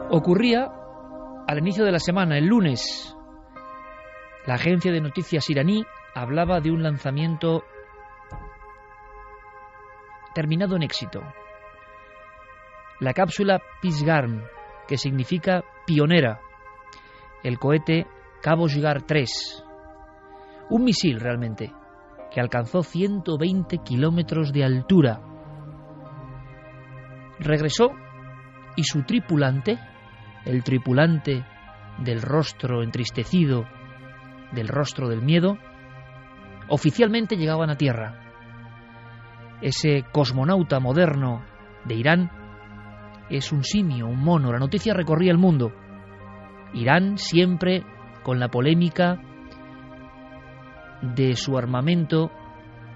Ocurría al inicio de la semana, el lunes. La agencia de noticias iraní hablaba de un lanzamiento terminado en éxito. La cápsula Pisgarm, que significa pionera, el cohete Kavochgar 3, un misil realmente, que alcanzó 120 kilómetros de altura. Regresó y su tripulante, el tripulante del rostro entristecido, del rostro del miedo, oficialmente llegaban a tierra. Ese cosmonauta moderno de Irán es un simio, un mono. La noticia recorría el mundo. Irán siempre con la polémica de su armamento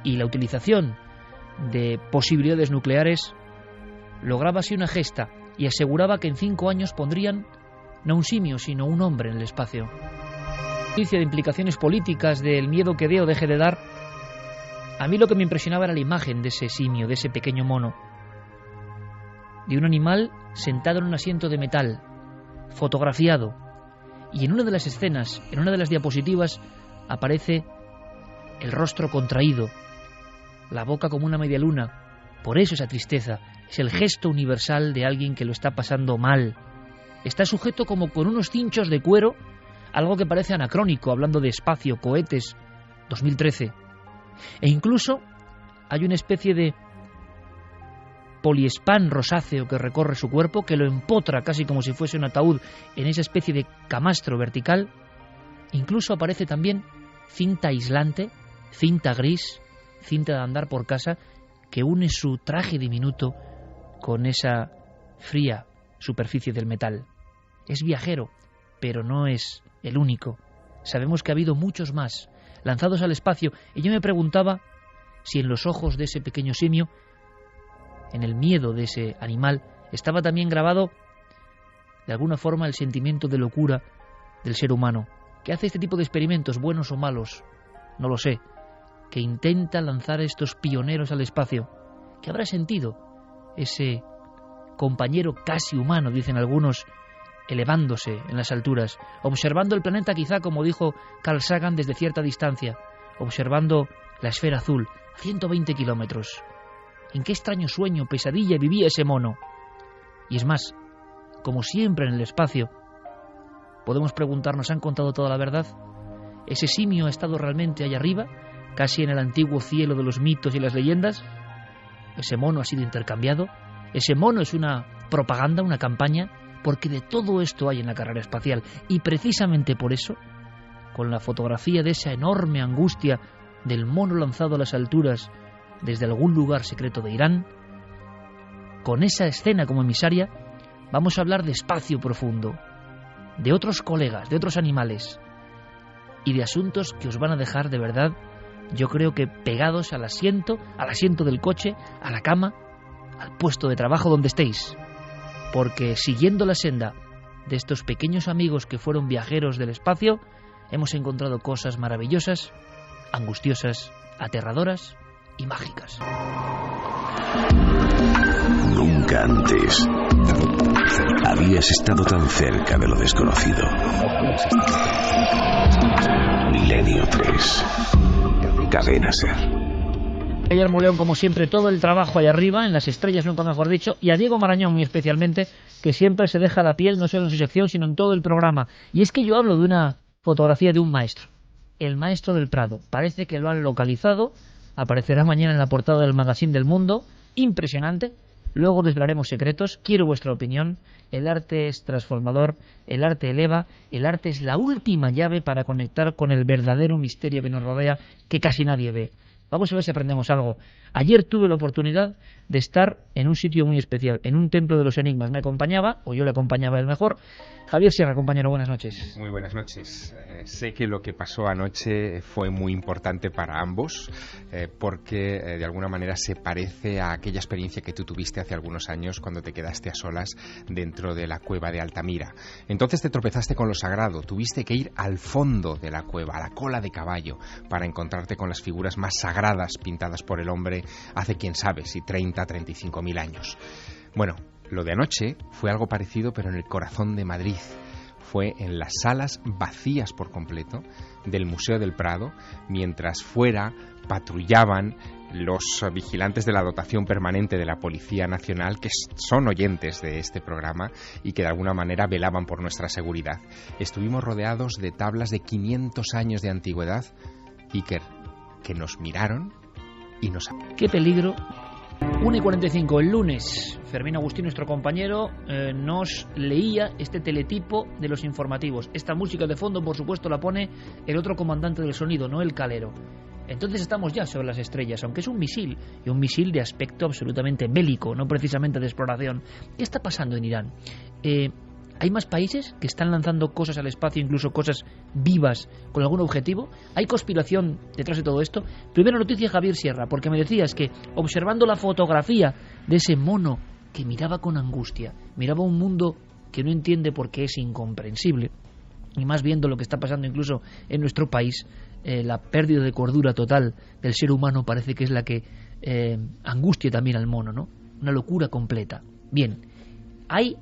y la utilización de posibilidades nucleares, lograba así una gesta y aseguraba que en 5 años pondrían no un simio, sino un hombre en el espacio. Noticia de implicaciones políticas, del miedo que dé o deje de dar. A mí lo que me impresionaba era la imagen de ese simio, de ese pequeño mono, de un animal sentado en un asiento de metal, fotografiado, y en una de las escenas, en una de las diapositivas, aparece el rostro contraído, la boca como una media luna. Por eso esa tristeza es el gesto universal de alguien que lo está pasando mal. Está sujeto como con unos cinchos de cuero, algo que parece anacrónico, hablando de espacio, cohetes, 2013. E incluso hay una especie de poliespán rosáceo que recorre su cuerpo, que lo empotra casi como si fuese un ataúd en esa especie de camastro vertical. Incluso aparece también cinta aislante, cinta gris, cinta de andar por casa, que une su traje diminuto con esa fría superficie del metal. Es viajero, pero no es el único. Sabemos que ha habido muchos más lanzados al espacio, y yo me preguntaba si en los ojos de ese pequeño simio, en el miedo de ese animal, estaba también grabado de alguna forma el sentimiento de locura del ser humano, que hace este tipo de experimentos, buenos o malos, no lo sé, que intenta lanzar a estos pioneros al espacio. ¿Qué habrá sentido ese compañero casi humano, dicen algunos, elevándose en las alturas, observando el planeta, quizá como dijo Carl Sagan, desde cierta distancia, observando la esfera azul a 120 kilómetros? ¿En qué extraño sueño, pesadilla vivía ese mono? Y es más, como siempre en el espacio, podemos preguntarnos, ¿han contado toda la verdad? ¿Ese simio ha estado realmente allá arriba, casi en el antiguo cielo de los mitos y las leyendas? ¿Ese mono ha sido intercambiado? ¿Ese mono es una propaganda, una campaña? Porque de todo esto hay en la carrera espacial, y precisamente por eso, con la fotografía de esa enorme angustia del mono lanzado a las alturas desde algún lugar secreto de Irán, con esa escena como emisaria, vamos a hablar de espacio profundo, de otros colegas, de otros animales, y de asuntos que os van a dejar de verdad, yo creo que pegados al asiento del coche, a la cama, al puesto de trabajo donde estéis. Porque siguiendo la senda de estos pequeños amigos que fueron viajeros del espacio, hemos encontrado cosas maravillosas, angustiosas, aterradoras y mágicas. Nunca antes habías estado tan cerca de lo desconocido. Milenio 3. Cadena Ser. Guillermo León, como siempre, todo el trabajo ahí arriba, en las estrellas, nunca mejor dicho, y a Diego Marañón muy especialmente, que siempre se deja la piel, no solo en su sección, sino en todo el programa. Y es que yo hablo de una fotografía de un maestro, el maestro del Prado. Parece que lo han localizado, aparecerá mañana en la portada del Magazine del Mundo, impresionante. Luego desvelaremos secretos, quiero vuestra opinión. El arte es transformador, el arte eleva, el arte es la última llave para conectar con el verdadero misterio que nos rodea, que casi nadie ve. Vamos a ver si aprendemos algo. Ayer tuve la oportunidad de estar en un sitio muy especial, en un templo de los enigmas. Me acompañaba, o yo le acompañaba él mejor, Javier Sierra, compañero, buenas noches. Muy buenas noches. Sé que lo que pasó anoche fue muy importante para ambos, porque de alguna manera se parece a aquella experiencia que tú tuviste hace algunos años cuando te quedaste a solas dentro de la cueva de Altamira. Entonces te tropezaste con lo sagrado, tuviste que ir al fondo de la cueva, a la cola de caballo, para encontrarte con las figuras más sagradas pintadas por el hombre hace quién sabe si 30, 35.000 años. Bueno, Lo de anoche fue algo parecido, pero en el corazón de Madrid. Fue en las salas vacías por completo del Museo del Prado, mientras fuera patrullaban los vigilantes de la dotación permanente de la Policía Nacional, que son oyentes de este programa y que de alguna manera velaban por nuestra seguridad. Estuvimos rodeados de tablas de 500 años de antigüedad, Iker, que nos miraron y nos... ¡Qué peligro! 1:45 el lunes, Fermín Agustín, nuestro compañero, nos leía este teletipo de los informativos. Esta música de fondo, por supuesto, la pone el otro comandante del sonido, no el calero. Entonces estamos ya sobre las estrellas, aunque es un misil, y un misil de aspecto absolutamente bélico, no precisamente de exploración. ¿Qué está pasando en Irán? ¿Hay más países que están lanzando cosas al espacio, incluso cosas vivas, con algún objetivo? ¿Hay conspiración detrás de todo esto? Primera noticia, Javier Sierra, porque me decías que observando la fotografía de ese mono que miraba con angustia, miraba un mundo que no entiende porque es incomprensible, y más viendo lo que está pasando incluso en nuestro país, la pérdida de cordura total del ser humano parece que es la que angustia también al mono, ¿no? Una locura completa. Bien, hay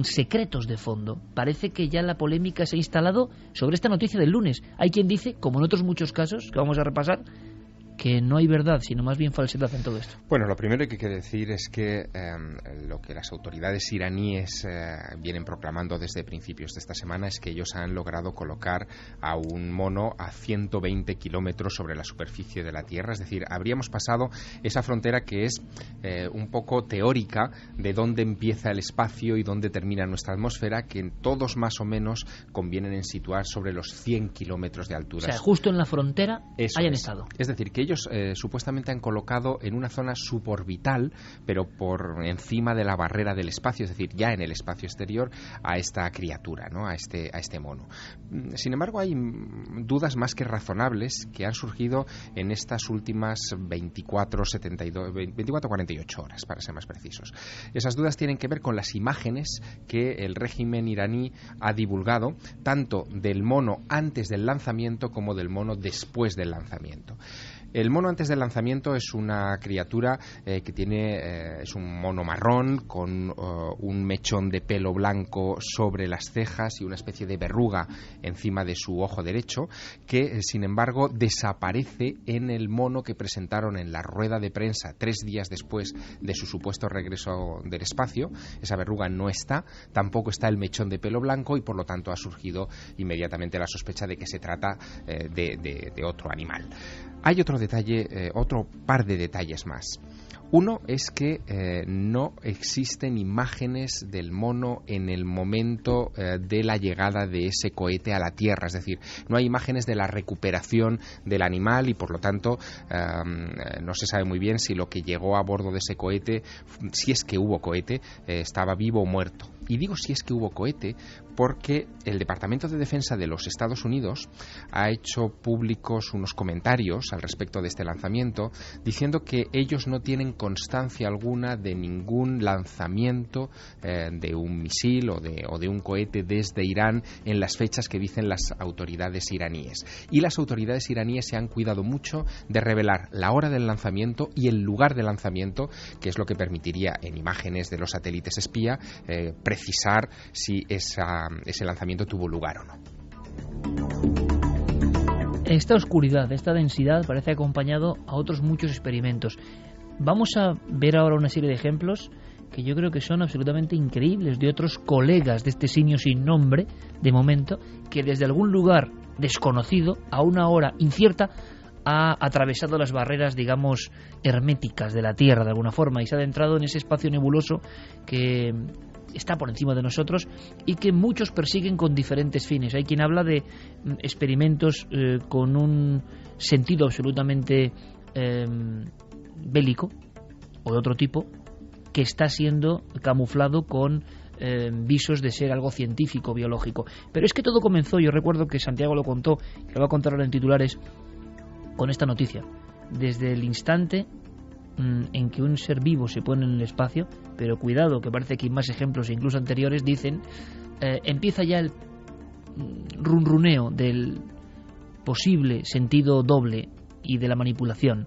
secretos de fondo. Parece que ya la polémica se ha instalado sobre esta noticia del lunes. Hay quien dice, como en otros muchos casos que vamos a repasar, que no hay verdad, sino más bien falsedad en todo esto. Bueno, lo primero que hay que decir es que lo que las autoridades iraníes vienen proclamando desde principios de esta semana es que ellos han logrado colocar a un mono a 120 kilómetros sobre la superficie de la Tierra. Es decir, habríamos pasado esa frontera que es un poco teórica de dónde empieza el espacio y dónde termina nuestra atmósfera, que todos más o menos convienen en situar sobre los 100 kilómetros de altura. O sea, justo en la frontera hayan estado. Es decir, que ellos supuestamente han colocado en una zona suborbital, pero por encima de la barrera del espacio, es decir, ya en el espacio exterior, a esta criatura, ¿no? a este mono. Sin embargo, hay dudas más que razonables que han surgido en estas últimas 24-48 horas, para ser más precisos. Esas dudas tienen que ver con las imágenes que el régimen iraní ha divulgado, tanto del mono antes del lanzamiento como del mono después del lanzamiento. El mono antes del lanzamiento es una criatura que tiene, es un mono marrón con un mechón de pelo blanco sobre las cejas y una especie de verruga encima de su ojo derecho, que sin embargo desaparece en el mono que presentaron en la rueda de prensa 3 días después de su supuesto regreso del espacio. Esa verruga no está, tampoco está el mechón de pelo blanco y por lo tanto ha surgido inmediatamente la sospecha de que se trata de otro animal. Hay otro detalle, otro par de detalles más. Uno es que no existen imágenes del mono en el momento de la llegada de ese cohete a la Tierra, es decir, no hay imágenes de la recuperación del animal y por lo tanto no se sabe muy bien si lo que llegó a bordo de ese cohete, si es que hubo cohete, estaba vivo o muerto. Y digo si es que hubo cohete porque el Departamento de Defensa de los Estados Unidos ha hecho públicos unos comentarios al respecto de este lanzamiento, diciendo que ellos no tienen constancia alguna de ningún lanzamiento de un misil o de un cohete desde Irán en las fechas que dicen las autoridades iraníes. Y las autoridades iraníes se han cuidado mucho de revelar la hora del lanzamiento y el lugar de lanzamiento, que es lo que permitiría en imágenes de los satélites espía precisar si ese lanzamiento tuvo lugar o no. Esta oscuridad, esta densidad parece acompañado a otros muchos experimentos. Vamos a ver ahora una serie de ejemplos que yo creo que son absolutamente increíbles, de otros colegas de este simio sin nombre, de momento, que desde algún lugar desconocido, a una hora incierta, ha atravesado las barreras, digamos, herméticas de la Tierra de alguna forma y se ha adentrado en ese espacio nebuloso que está por encima de nosotros y que muchos persiguen con diferentes fines. Hay quien habla de experimentos con un sentido absolutamente bélico o de otro tipo, que está siendo camuflado con visos de ser algo científico, biológico. Pero es que todo comenzó, yo recuerdo que Santiago lo contó, y lo va a contar ahora en titulares, con esta noticia. Desde el instante en que un ser vivo se pone en el espacio, pero cuidado, que parece que hay más ejemplos incluso anteriores, dicen, empieza ya el runruneo del posible sentido doble y de la manipulación,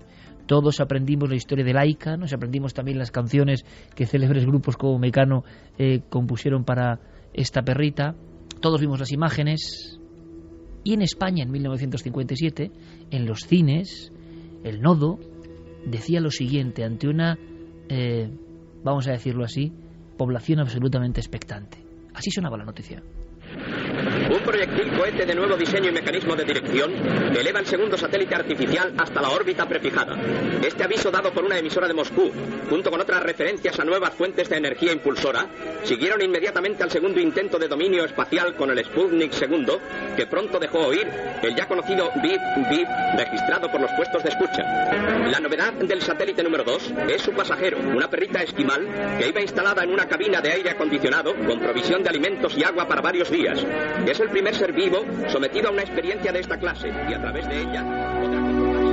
Todos aprendimos la historia de Laika, nos aprendimos también las canciones que célebres grupos como Mecano compusieron para esta perrita. Todos vimos las imágenes. Y en España, en 1957, en los cines, el Nodo decía lo siguiente ante una, vamos a decirlo así, población absolutamente expectante. Así sonaba la noticia. Un proyectil cohete de nuevo diseño y mecanismo de dirección eleva el segundo satélite artificial hasta la órbita prefijada. Este aviso dado por una emisora de Moscú, junto con otras referencias a nuevas fuentes de energía impulsora, siguieron inmediatamente al segundo intento de dominio espacial con el Sputnik II, que pronto dejó oír el ya conocido bip bip registrado por los puestos de escucha. La novedad del satélite número 2 es su pasajero, una perrita esquimal que iba instalada en una cabina de aire acondicionado con provisión de alimentos y agua para varios días. Es el primer ser vivo sometido a una experiencia de esta clase y a través de ella podrá comprobar.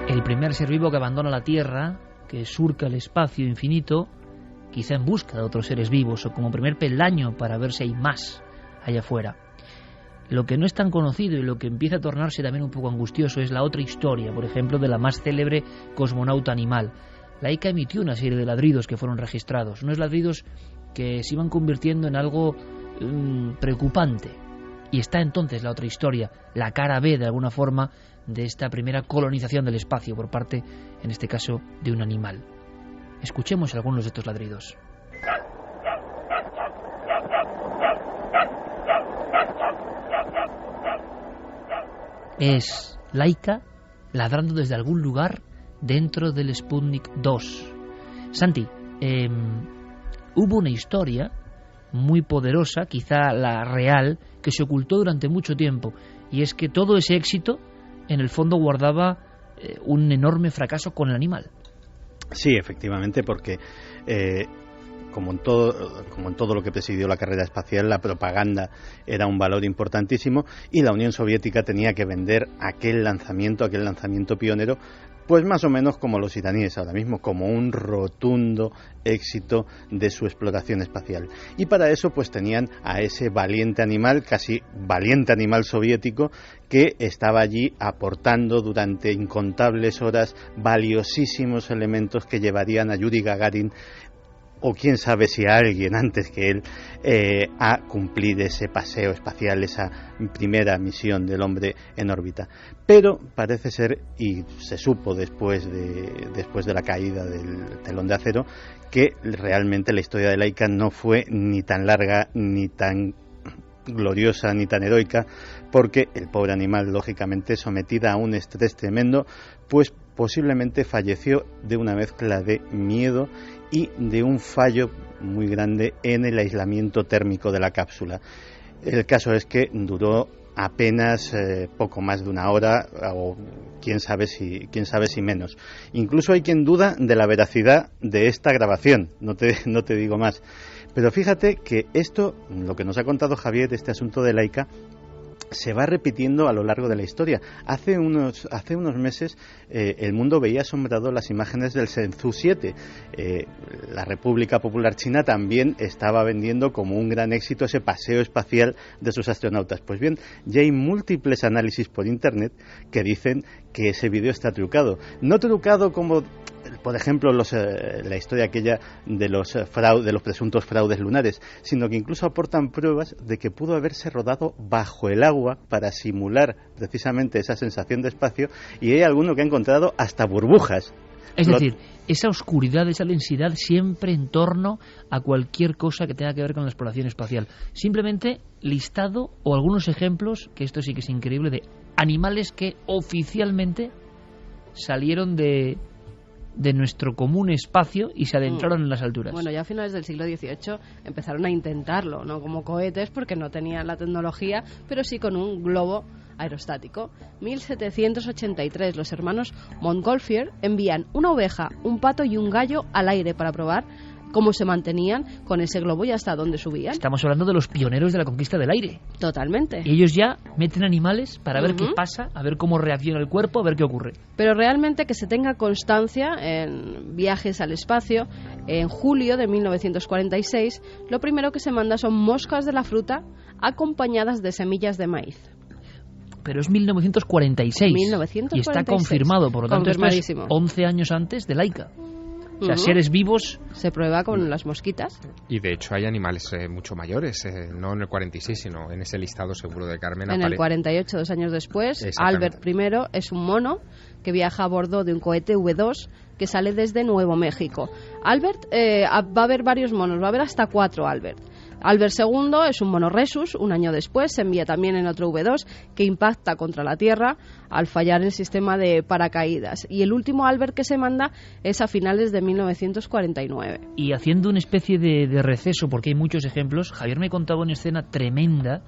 El primer ser vivo que abandona la Tierra, que surca el espacio infinito, quizá en busca de otros seres vivos o como primer peldaño para ver si hay más allá afuera. Lo que no es tan conocido y lo que empieza a tornarse también un poco angustioso es la otra historia, por ejemplo, de la más célebre cosmonauta animal. Laika emitió una serie de ladridos que fueron registrados, unos ladridos que se iban convirtiendo en algo preocupante. Y está entonces la otra historia, la cara B de alguna forma de esta primera colonización del espacio por parte, en este caso, de un animal. Escuchemos algunos de estos ladridos. Es Laika ladrando desde algún lugar dentro del Sputnik 2. Santi, hubo una historia muy poderosa, quizá la real, que se ocultó durante mucho tiempo, y es que todo ese éxito en el fondo guardaba un enorme fracaso con el animal. Sí, efectivamente, porque como en todo lo que presidió la carrera espacial, la propaganda era un valor importantísimo y la Unión Soviética tenía que vender aquel lanzamiento pionero, pues más o menos como los iraníes ahora mismo, como un rotundo éxito de su exploración espacial. Y para eso pues tenían a ese valiente animal, casi valiente animal soviético, que estaba allí aportando durante incontables horas valiosísimos elementos que llevarían a Yuri Gagarin, o quién sabe si a alguien antes que él, a cumplir ese paseo espacial, esa primera misión del hombre en órbita. Pero parece ser, y se supo después de la caída del telón de acero, que realmente la historia de Laika no fue ni tan larga, ni tan gloriosa, ni tan heroica, porque el pobre animal, lógicamente, sometida a un estrés tremendo, pues posiblemente falleció de una mezcla de miedo y de un fallo muy grande en el aislamiento térmico de la cápsula. El caso es que duró apenas poco más de una hora, o quién sabe si menos. Incluso hay quien duda de la veracidad de esta grabación, no te digo más. Pero fíjate que esto, lo que nos ha contado Javier, este asunto de Laika, se va repitiendo a lo largo de la historia. Hace unos meses el mundo veía asombrado las imágenes del Shenzhou 7. La República Popular China también estaba vendiendo como un gran éxito ese paseo espacial de sus astronautas. Pues bien, ya hay múltiples análisis por internet que dicen que ese vídeo está trucado. No trucado como, por ejemplo, la historia aquella de los presuntos fraudes lunares, sino que incluso aportan pruebas de que pudo haberse rodado bajo el agua para simular precisamente esa sensación de espacio, y hay alguno que ha encontrado hasta burbujas. Es decir, esa oscuridad, esa densidad siempre en torno a cualquier cosa que tenga que ver con la exploración espacial. Simplemente listado o algunos ejemplos, que esto sí que es increíble, de animales que oficialmente salieron de nuestro común espacio y se adentraron en las alturas. Bueno, ya a finales del siglo XVIII empezaron a intentarlo, no como cohetes porque no tenían la tecnología, pero sí con un globo aerostático. 1783, los hermanos Montgolfier envían una oveja, un pato y un gallo al aire para probar cómo se mantenían con ese globo y hasta dónde subían. Estamos hablando de los pioneros de la conquista del aire. Totalmente. Y ellos ya meten animales para ver qué pasa, a ver cómo reacciona el cuerpo, a ver qué ocurre. Pero realmente que se tenga constancia en viajes al espacio, en julio de 1946, lo primero que se manda son moscas de la fruta acompañadas de semillas de maíz. pero es 1946. 1946. Y está confirmado, por lo tanto, esto es Confirmadísimo. 11 años antes de Laika. O sea, seres vivos. Se prueba con las mosquitas. Y de hecho hay animales mucho mayores, no en el 46, sino en ese listado seguro de Carmen. En el 48, 2 años después, Albert I es un mono que viaja a bordo de un cohete V2 que sale desde Nuevo México. Albert, va a haber varios monos, va a haber hasta 4 Albert. Albert II es un mono Rhesus, un año después se envía también en otro V2 que impacta contra la Tierra al fallar el sistema de paracaídas. Y el último Albert que se manda es a finales de 1949. Y haciendo una especie de receso, porque hay muchos ejemplos, Javier me contaba una escena tremenda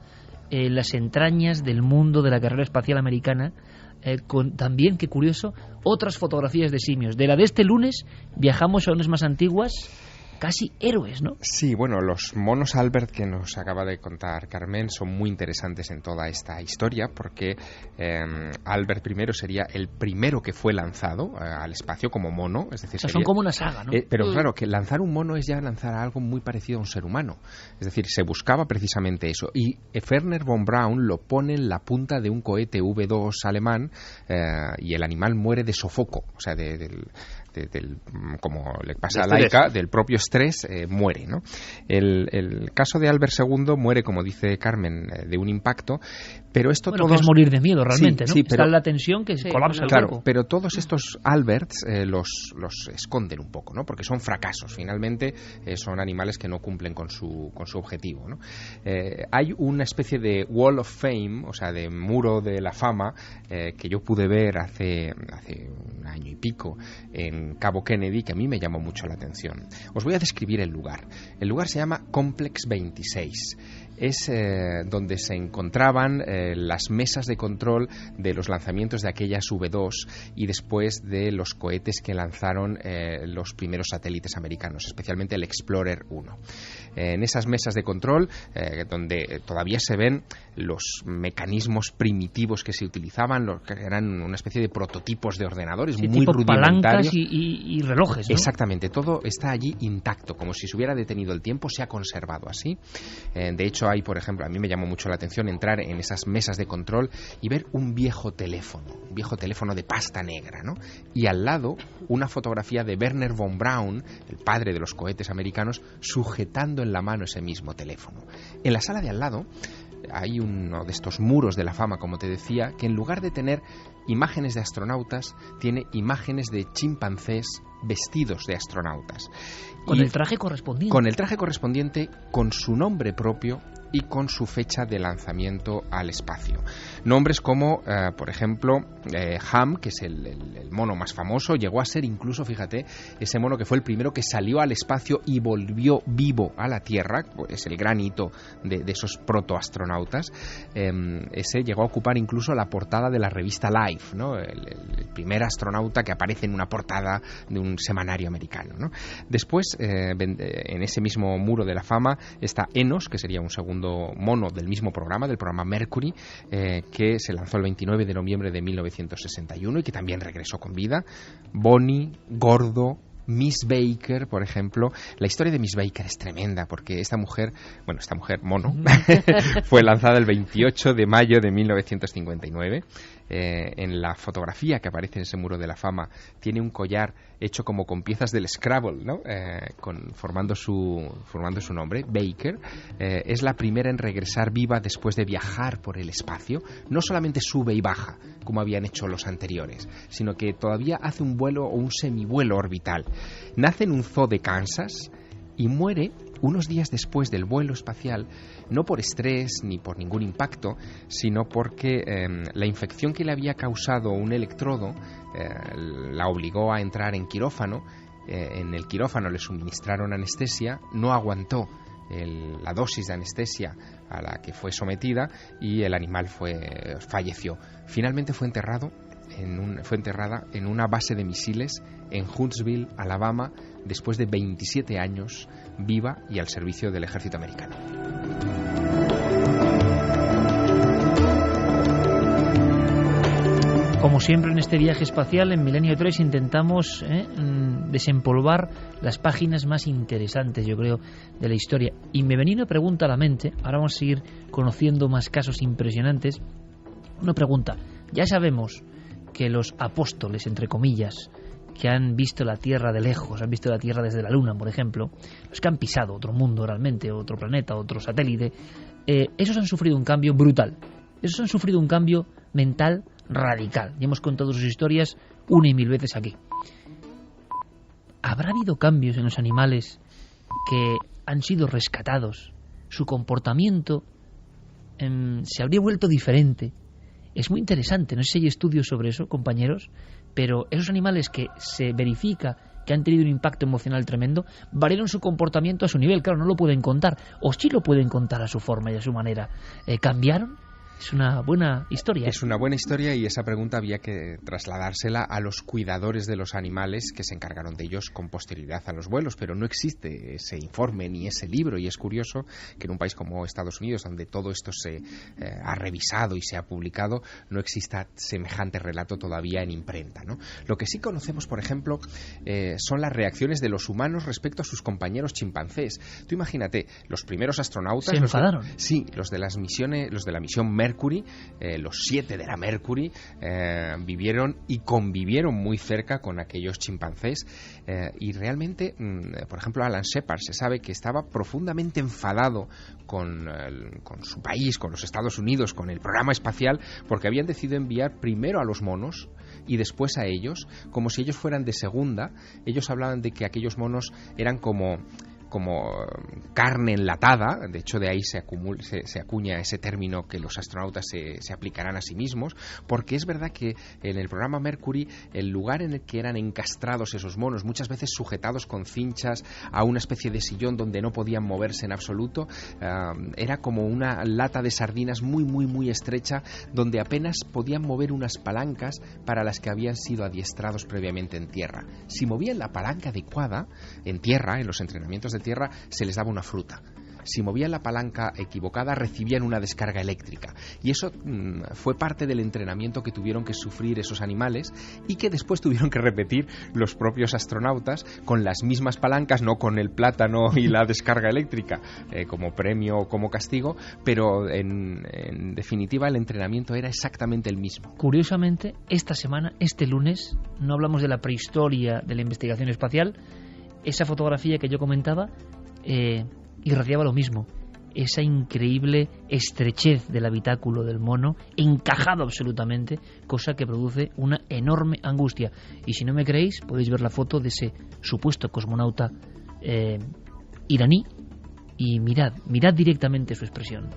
en las entrañas del mundo de la carrera espacial americana, con también, qué curioso, otras fotografías de simios. De la de este lunes viajamos a unas más antiguas, casi héroes, ¿no? Sí, bueno, los monos Albert que nos acaba de contar Carmen son muy interesantes en toda esta historia porque Albert I sería el primero que fue lanzado al espacio como mono, es decir, o sea, son como una saga, ¿no? Pero claro, que lanzar un mono es ya lanzar algo muy parecido a un ser humano, es decir, se buscaba precisamente eso, y Wernher von Braun lo pone en la punta de un cohete V2 alemán y el animal muere de sofoco, o sea, como le pasa a Laika, del propio estrés, muere, ¿no? El caso de Albert II muere, como dice Carmen, de un impacto, pero esto todo es morir de miedo realmente, sí, ¿no? Está en la tensión que se colapsa el cuerpo. Pero todos estos Alberts los esconden un poco, ¿no? Porque son fracasos, finalmente son animales que no cumplen con su objetivo, ¿no? Hay una especie de Wall of Fame, o sea, de muro de la fama, que yo pude ver hace un año y pico en Cabo Kennedy, que a mí me llamó mucho la atención. Os voy a describir el lugar. El lugar se llama Complex 26. Es donde se encontraban las mesas de control de los lanzamientos de aquellas V2 y después de los cohetes que lanzaron los primeros satélites americanos, especialmente el Explorer 1. En esas mesas de control, donde todavía se ven los mecanismos primitivos que se utilizaban, que eran una especie de prototipos de ordenadores, sí, muy tipo rudimentarios. Palancas y relojes, ¿no? Exactamente, todo está allí intacto, como si se hubiera detenido el tiempo, se ha conservado así. De hecho, hay, por ejemplo, a mí me llamó mucho la atención entrar en esas mesas de control y ver un viejo teléfono de pasta negra, ¿no? Y al lado una fotografía de Wernher von Braun, el padre de los cohetes americanos, sujetando en la mano ese mismo teléfono. En la sala de al lado hay uno de estos muros de la fama, como te decía, que en lugar de tener imágenes de astronautas, tiene imágenes de chimpancés vestidos de astronautas. Con el traje correspondiente. Con el traje correspondiente, con su nombre propio y con su fecha de lanzamiento al espacio. Nombres como, por ejemplo, Ham, que es el mono más famoso, llegó a ser incluso, fíjate, ese mono que fue el primero que salió al espacio y volvió vivo a la Tierra, es el gran hito de esos protoastronautas. Ese llegó a ocupar incluso la portada de la revista Life, ¿no? El primer astronauta que aparece en una portada de un semanario americano, ¿no? Después, en ese mismo muro de la fama, está Enos, que sería un segundo mono del mismo programa, del programa Mercury, que se lanzó el 29 de noviembre de 1961 y que también regresó con vida. Bonnie, Gordo, Miss Baker, por ejemplo. La historia de Miss Baker es tremenda porque esta mujer mono, fue lanzada el 28 de mayo de 1959. En la fotografía que aparece en ese muro de la fama tiene un collar hecho como con piezas del Scrabble, ¿no? Formando su nombre, Baker. Es la primera en regresar viva después de viajar por el espacio. No solamente sube y baja, como habían hecho los anteriores, sino que todavía hace un vuelo o un semivuelo orbital. Nace en un zoo de Kansas y muere unos días después del vuelo espacial, no por estrés ni por ningún impacto, sino porque la infección que le había causado un electrodo la obligó a entrar en quirófano. En el quirófano le suministraron anestesia, no aguantó la dosis de anestesia a la que fue sometida y el animal falleció. Finalmente fue enterrada en una base de misiles en Huntsville, Alabama, después de 27 años viva y al servicio del ejército americano. Como siempre en este viaje espacial, en Milenio 3 intentamos desempolvar las páginas más interesantes, yo creo, de la historia. Y me venía una pregunta a la mente, ahora vamos a seguir conociendo más casos impresionantes. Una pregunta. Ya sabemos que los apóstoles, entre comillas, que han visto la Tierra de lejos, han visto la Tierra desde la Luna, por ejemplo, los que han pisado otro mundo realmente, otro planeta, otro satélite, esos han sufrido un cambio brutal. Esos han sufrido un cambio mental radical. Y hemos contado sus historias una y mil veces aquí. ¿Habrá habido cambios en los animales que han sido rescatados? Su comportamiento se habría vuelto diferente. Es muy interesante, no sé si hay estudios sobre eso, compañeros, pero esos animales que se verifica que han tenido un impacto emocional tremendo, variaron su comportamiento a su nivel. Claro, no lo pueden contar, o sí lo pueden contar a su forma y a su manera. ¿Cambiaron? Es una buena historia. Es una buena historia, y esa pregunta había que trasladársela a los cuidadores de los animales que se encargaron de ellos con posterioridad a los vuelos, pero no existe ese informe ni ese libro, y es curioso que en un país como Estados Unidos, donde todo esto se ha revisado y se ha publicado, no exista semejante relato todavía en imprenta, ¿no? Lo que sí conocemos, por ejemplo, son las reacciones de los humanos respecto a sus compañeros chimpancés. Tú imagínate, los primeros astronautas... ¿Se enfadaron? Sí, los de las misiones, los de la misión Mercury, los 7 de la Mercury, vivieron y convivieron muy cerca con aquellos chimpancés, y realmente, por ejemplo, Alan Shepard se sabe que estaba profundamente enfadado con su país, con los Estados Unidos, con el programa espacial, porque habían decidido enviar primero a los monos y después a ellos, como si ellos fueran de segunda. Ellos hablaban de que aquellos monos eran como carne enlatada. De hecho, de ahí se acuña ese término que los astronautas se aplicarán a sí mismos, porque es verdad que en el programa Mercury, el lugar en el que eran encastrados esos monos, muchas veces sujetados con cinchas a una especie de sillón donde no podían moverse en absoluto, era como una lata de sardinas muy, muy, muy estrecha, donde apenas podían mover unas palancas para las que habían sido adiestrados previamente en tierra. Si movían la palanca adecuada en tierra, en los entrenamientos de tierra, se les daba una fruta. Si movían la palanca equivocada, recibían una descarga eléctrica. Y eso fue parte del entrenamiento que tuvieron que sufrir esos animales, y que después tuvieron que repetir los propios astronautas con las mismas palancas, no con el plátano y la descarga eléctrica como premio o como castigo, pero en definitiva el entrenamiento era exactamente el mismo. Curiosamente, esta semana, este lunes, no hablamos de la prehistoria de la investigación espacial. Esa fotografía que yo comentaba irradiaba lo mismo, esa increíble estrechez del habitáculo del mono, encajado absolutamente, cosa que produce una enorme angustia. Y si no me creéis, podéis ver la foto de ese supuesto cosmonauta iraní, y mirad directamente su expresión.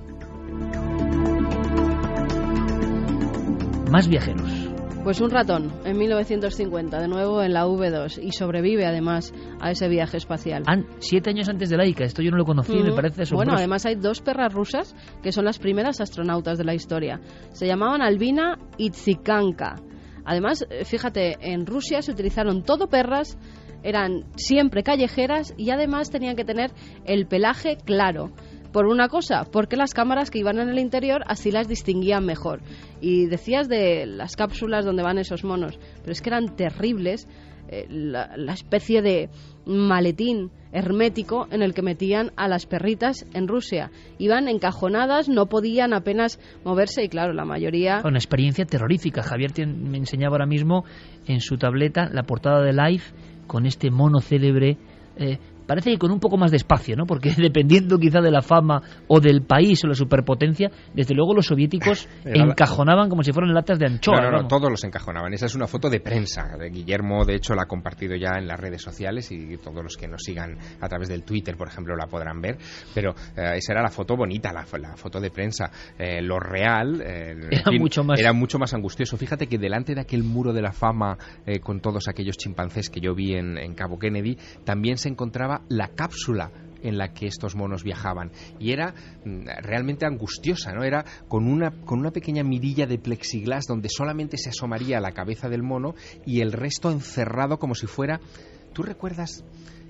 Más viajeros. Pues un ratón, en 1950, de nuevo en la V2, y sobrevive además a ese viaje espacial. 7 años antes de Laika, esto yo no lo conocía y me parece asombroso. Bueno, además hay 2 perras rusas que son las primeras astronautas de la historia. Se llamaban Albina y Tsikanka. Además, fíjate, en Rusia se utilizaron todo perras, eran siempre callejeras, y además tenían que tener el pelaje claro. Por una cosa, porque las cámaras que iban en el interior así las distinguían mejor. Y decías de las cápsulas donde van esos monos, pero es que eran terribles, la especie de maletín hermético en el que metían a las perritas en Rusia. Iban encajonadas, no podían apenas moverse, y claro, la mayoría... Una experiencia terrorífica. Javier me enseñaba ahora mismo en su tableta la portada de Life con este mono célebre. Parece que con un poco más de espacio, ¿no? Porque dependiendo quizá de la fama o del país o la superpotencia, desde luego los soviéticos encajonaban como si fueran latas de anchoa. No, todos los encajonaban. Esa es una foto de prensa. Guillermo, de hecho, la ha compartido ya en las redes sociales, y todos los que nos sigan a través del Twitter, por ejemplo, la podrán ver. Pero esa era la foto bonita, la foto de prensa. Lo real era mucho más angustioso. Fíjate que delante de aquel muro de la fama, con todos aquellos chimpancés que yo vi en Cabo Kennedy, también se encontraba la cápsula en la que estos monos viajaban, y era realmente angustiosa, ¿no? Era con una pequeña mirilla de plexiglas donde solamente se asomaría la cabeza del mono y el resto encerrado como si fuera... ¿Tú recuerdas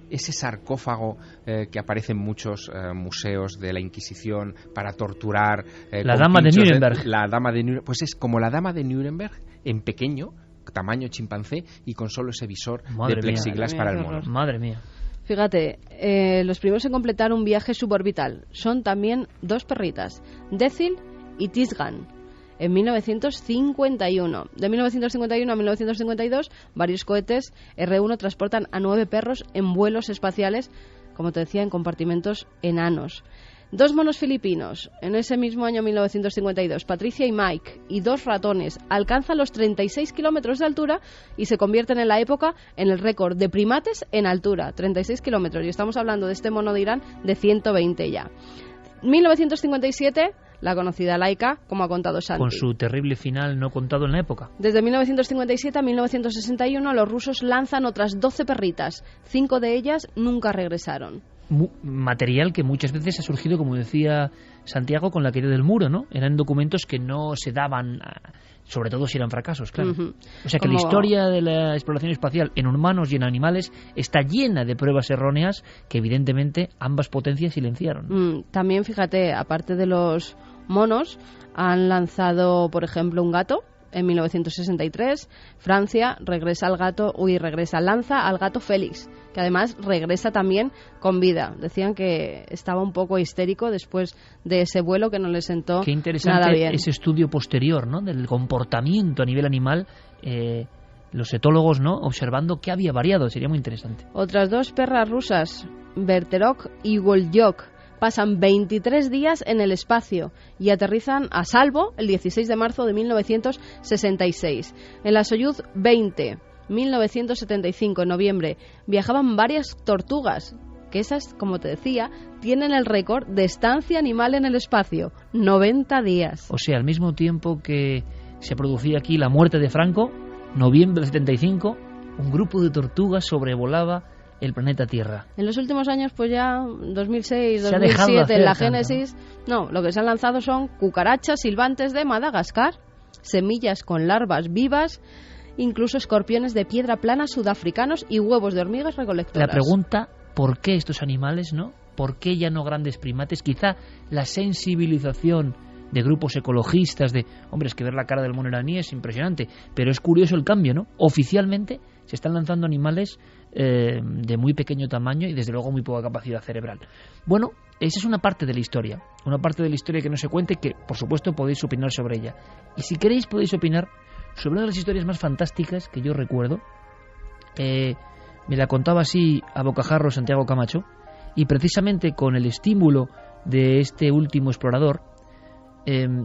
ese sarcófago que aparece en muchos museos de la Inquisición para torturar? La dama de Nuremberg. La dama de Nuremberg. Pues es como la dama de Nuremberg en pequeño, tamaño chimpancé, y con solo ese visor de plexiglas para el mono. Madre mía. Fíjate, los primeros en completar un viaje suborbital son también 2 perritas, Decil y Tisgan. en 1951. De 1951 a 1952, varios cohetes R-1 transportan a 9 perros en vuelos espaciales, como te decía, en compartimentos enanos. 2 monos filipinos, en ese mismo año 1952, Patricia y Mike, y 2 ratones, alcanzan los 36 kilómetros de altura y se convierten en la época en el récord de primates en altura, 36 kilómetros, y estamos hablando de este mono de Irán de 120 ya. 1957, la conocida Laika, como ha contado Santi. Con su terrible final no contado en la época. Desde 1957 a 1961, los rusos lanzan otras 12 perritas. 5 de ellas nunca regresaron. Material que muchas veces ha surgido, como decía Santiago, con la caída del muro, ¿no? Eran documentos que no se daban, sobre todo si eran fracasos, claro. O sea que la historia de la exploración espacial en humanos y en animales está llena de pruebas erróneas que evidentemente ambas potencias silenciaron. También, fíjate, aparte de los monos, han lanzado, por ejemplo, un gato. En 1963, Francia lanza al gato Félix, que además regresa también con vida. Decían que estaba un poco histérico después de ese vuelo, que no le sentó nada bien. Qué interesante ese estudio posterior, ¿no?, del comportamiento a nivel animal, los etólogos, ¿no?, observando qué había variado. Sería muy interesante. Otras 2 perras rusas, Berterok y Volyok, pasan 23 días en el espacio y aterrizan a salvo el 16 de marzo de 1966. En la Soyuz 20, 1975, en noviembre, viajaban varias tortugas, que esas, como te decía, tienen el récord de estancia animal en el espacio, 90 días. O sea, al mismo tiempo que se producía aquí la muerte de Franco, noviembre del 75, un grupo de tortugas sobrevolaba el planeta Tierra. En los últimos años, pues ya 2006, 2007, en la Génesis, no, lo que se han lanzado son cucarachas silbantes de Madagascar, semillas con larvas vivas, incluso escorpiones de piedra plana sudafricanos y huevos de hormigas recolectoras. La pregunta, ¿por qué estos animales, no? ¿Por qué ya no grandes primates? Quizá la sensibilización de grupos ecologistas, hombre, es que ver la cara del mono iraní es impresionante, pero es curioso el cambio, ¿no? Oficialmente se están lanzando animales de muy pequeño tamaño y desde luego muy poca capacidad cerebral. Bueno, esa es una parte de la historia que no se cuenta y que, por supuesto, podéis opinar sobre ella. Y si queréis podéis opinar sobre una de las historias más fantásticas que yo recuerdo. Me la contaba así a bocajarro Santiago Camacho, y precisamente con el estímulo de este último explorador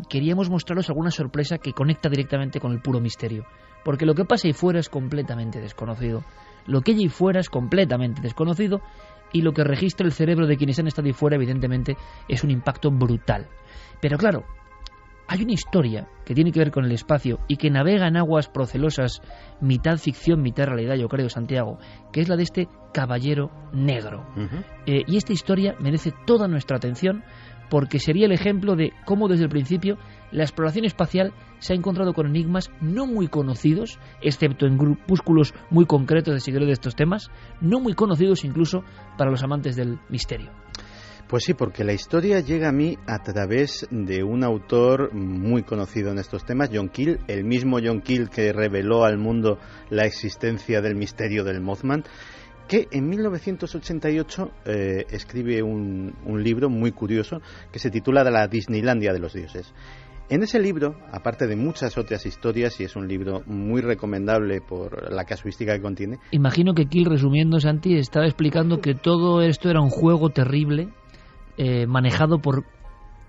queríamos mostraros alguna sorpresa que conecta directamente con el puro misterio, porque lo que pasa ahí fuera es completamente desconocido, y lo que registra el cerebro de quienes han estado ahí fuera evidentemente es un impacto brutal. Pero claro, hay una historia que tiene que ver con el espacio y que navega en aguas procelosas, mitad ficción, mitad realidad, yo creo, Santiago, que es la de este caballero negro. Y esta historia merece toda nuestra atención, porque sería el ejemplo de cómo desde el principio la exploración espacial se ha encontrado con enigmas no muy conocidos, excepto en grupúsculos muy concretos de seguidores de estos temas, no muy conocidos incluso para los amantes del misterio. Pues sí, porque la historia llega a mí a través de un autor muy conocido en estos temas, John Keel, el mismo John Keel que reveló al mundo la existencia del misterio del Mothman, que en 1988 escribe un libro muy curioso que se titula La Disneylandia de los dioses. En ese libro, aparte de muchas otras historias, y es un libro muy recomendable por la casuística que contiene... Imagino que Keel, resumiendo, Santi, estaba explicando que todo esto era un juego terrible manejado por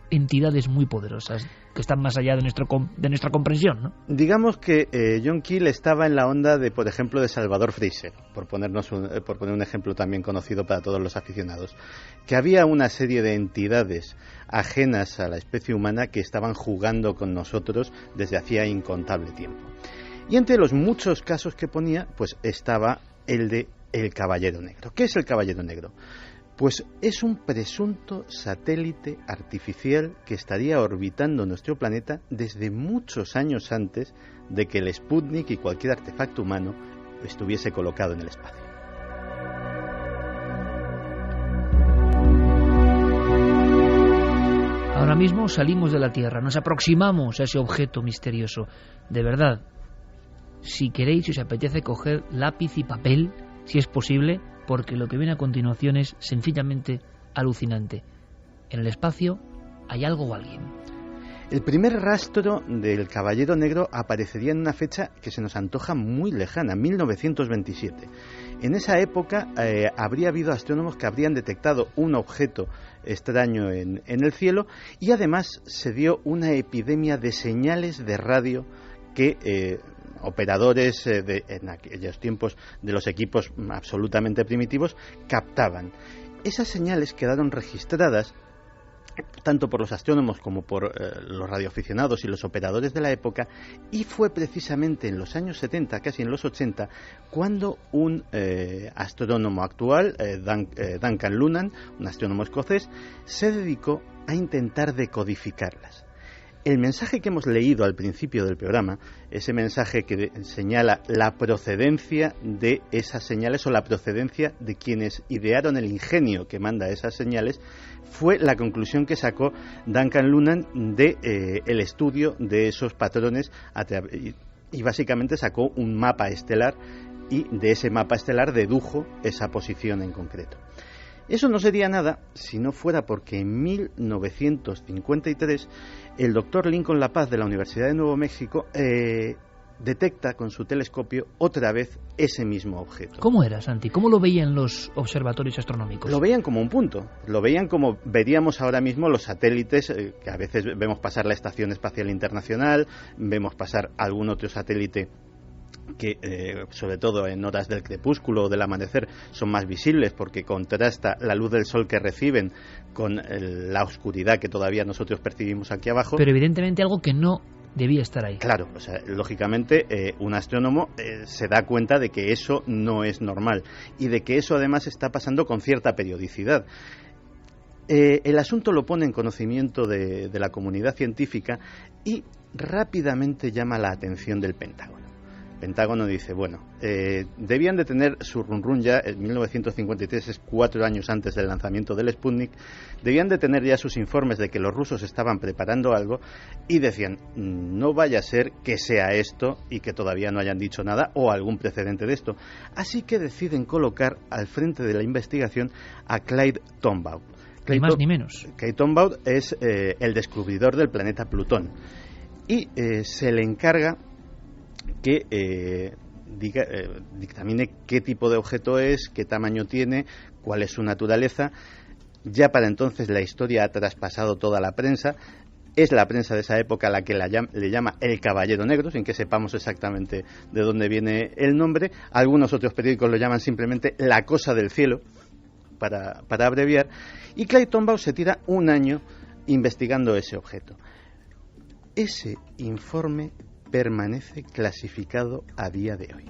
entidades muy poderosas que están más allá de nuestra comprensión, ¿no? Digamos que John Keel estaba en la onda de, por ejemplo, de Salvador Fraser, por poner un ejemplo también conocido para todos los aficionados, que había una serie de entidades ajenas a la especie humana que estaban jugando con nosotros desde hacía incontable tiempo. Y entre los muchos casos que ponía, pues estaba el de el Caballero Negro. ¿Qué es el Caballero Negro? Pues es un presunto satélite artificial que estaría orbitando nuestro planeta desde muchos años antes de que el Sputnik y cualquier artefacto humano estuviese colocado en el espacio. Ahora mismo salimos de la Tierra, nos aproximamos a ese objeto misterioso. De verdad, si queréis, si os apetece, coger lápiz y papel, si es posible, porque lo que viene a continuación es sencillamente alucinante. En el espacio hay algo o alguien. El primer rastro del Caballero Negro aparecería en una fecha que se nos antoja muy lejana, 1927. En esa época habría habido astrónomos que habrían detectado un objeto extraño en el cielo, y además se dio una epidemia de señales de radio que operadores en aquellos tiempos de los equipos absolutamente primitivos captaban. Esas señales quedaron registradas tanto por los astrónomos como por los radioaficionados y los operadores de la época, y fue precisamente en los años 70, casi en los 80, cuando un astrónomo actual, Duncan Lunan, un astrónomo escocés, se dedicó a intentar decodificarlas. El mensaje que hemos leído al principio del programa, ese mensaje que señala la procedencia de esas señales o la procedencia de quienes idearon el ingenio que manda esas señales, fue la conclusión que sacó Duncan Lunan de el estudio de esos patrones y básicamente sacó un mapa estelar, y de ese mapa estelar dedujo esa posición en concreto. Eso no sería nada si no fuera porque en 1953 el doctor Lincoln La Paz de la Universidad de Nuevo México detecta con su telescopio otra vez ese mismo objeto. ¿Cómo era, Santi? ¿Cómo lo veían los observatorios astronómicos? Lo veían como un punto, lo veían como veríamos ahora mismo los satélites, que a veces vemos pasar la Estación Espacial Internacional, vemos pasar algún otro satélite que sobre todo en horas del crepúsculo o del amanecer son más visibles porque contrasta la luz del sol que reciben con la oscuridad que todavía nosotros percibimos aquí abajo. Pero evidentemente algo que no debía estar ahí. Claro, o sea, lógicamente un astrónomo se da cuenta de que eso no es normal y de que eso además está pasando con cierta periodicidad. El asunto lo pone en conocimiento de la comunidad científica y rápidamente llama la atención del Pentágono. Pentágono dice, bueno, debían de tener su run run ya en 1953, es 4 años antes del lanzamiento del Sputnik, debían de tener ya sus informes de que los rusos estaban preparando algo y decían, no vaya a ser que sea esto y que todavía no hayan dicho nada o algún precedente de esto. Así que deciden colocar al frente de la investigación a Clyde Tombaugh. Ni más ni menos. Clyde Tombaugh es el descubridor del planeta Plutón y se le encarga que dictamine qué tipo de objeto es, qué tamaño tiene, cuál es su naturaleza. Ya para entonces la historia ha traspasado toda la prensa. Es la prensa de esa época la que le llama el Caballero Negro, sin que sepamos exactamente de dónde viene el nombre. Algunos otros periódicos lo llaman simplemente la cosa del cielo, para abreviar. Y Clyde Tombaugh se tira un año investigando ese objeto. Ese informe permanece clasificado a día de hoy.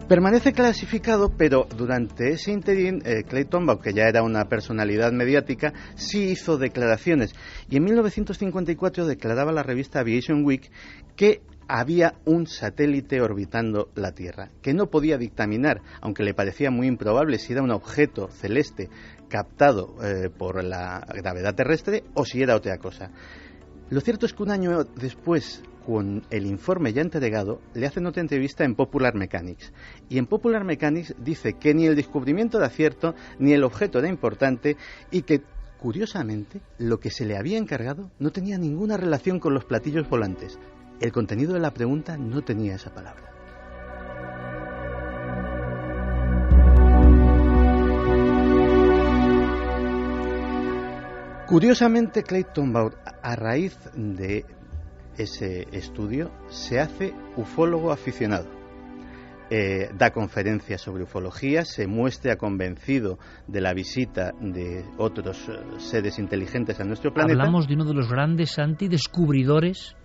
Permanece clasificado, pero durante ese interín, Clyde Tombaugh, que ya era una personalidad mediática, sí hizo declaraciones. Y en 1954 declaraba la revista Aviation Week que había un satélite orbitando la Tierra, que no podía dictaminar, aunque le parecía muy improbable, si era un objeto celeste captado por la gravedad terrestre o si era otra cosa. Lo cierto es que un año después, con el informe ya entregado, le hacen otra entrevista en Popular Mechanics. Y en Popular Mechanics dice que ni el descubrimiento era cierto, ni el objeto era importante, y que, curiosamente, lo que se le había encargado no tenía ninguna relación con los platillos volantes. El contenido de la pregunta no tenía esa palabra. Curiosamente, Clyde Tombaugh, a raíz de ese estudio, se hace ufólogo aficionado. Da conferencias sobre ufología, se muestra convencido de la visita de otros seres inteligentes a nuestro planeta. Hablamos de uno de los grandes antidescubridores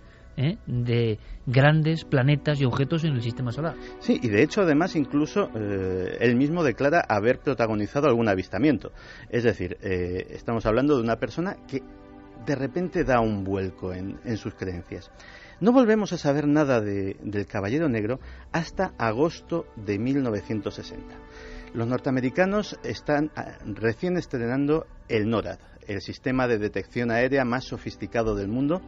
de grandes planetas y objetos en el sistema solar. Sí, y de hecho además incluso él mismo declara haber protagonizado algún avistamiento. Es decir, estamos hablando de una persona que de repente da un vuelco en sus creencias. No volvemos a saber nada del Caballero Negro hasta agosto de 1960. Los norteamericanos están recién estrenando el NORAD, el sistema de detección aérea más sofisticado del mundo,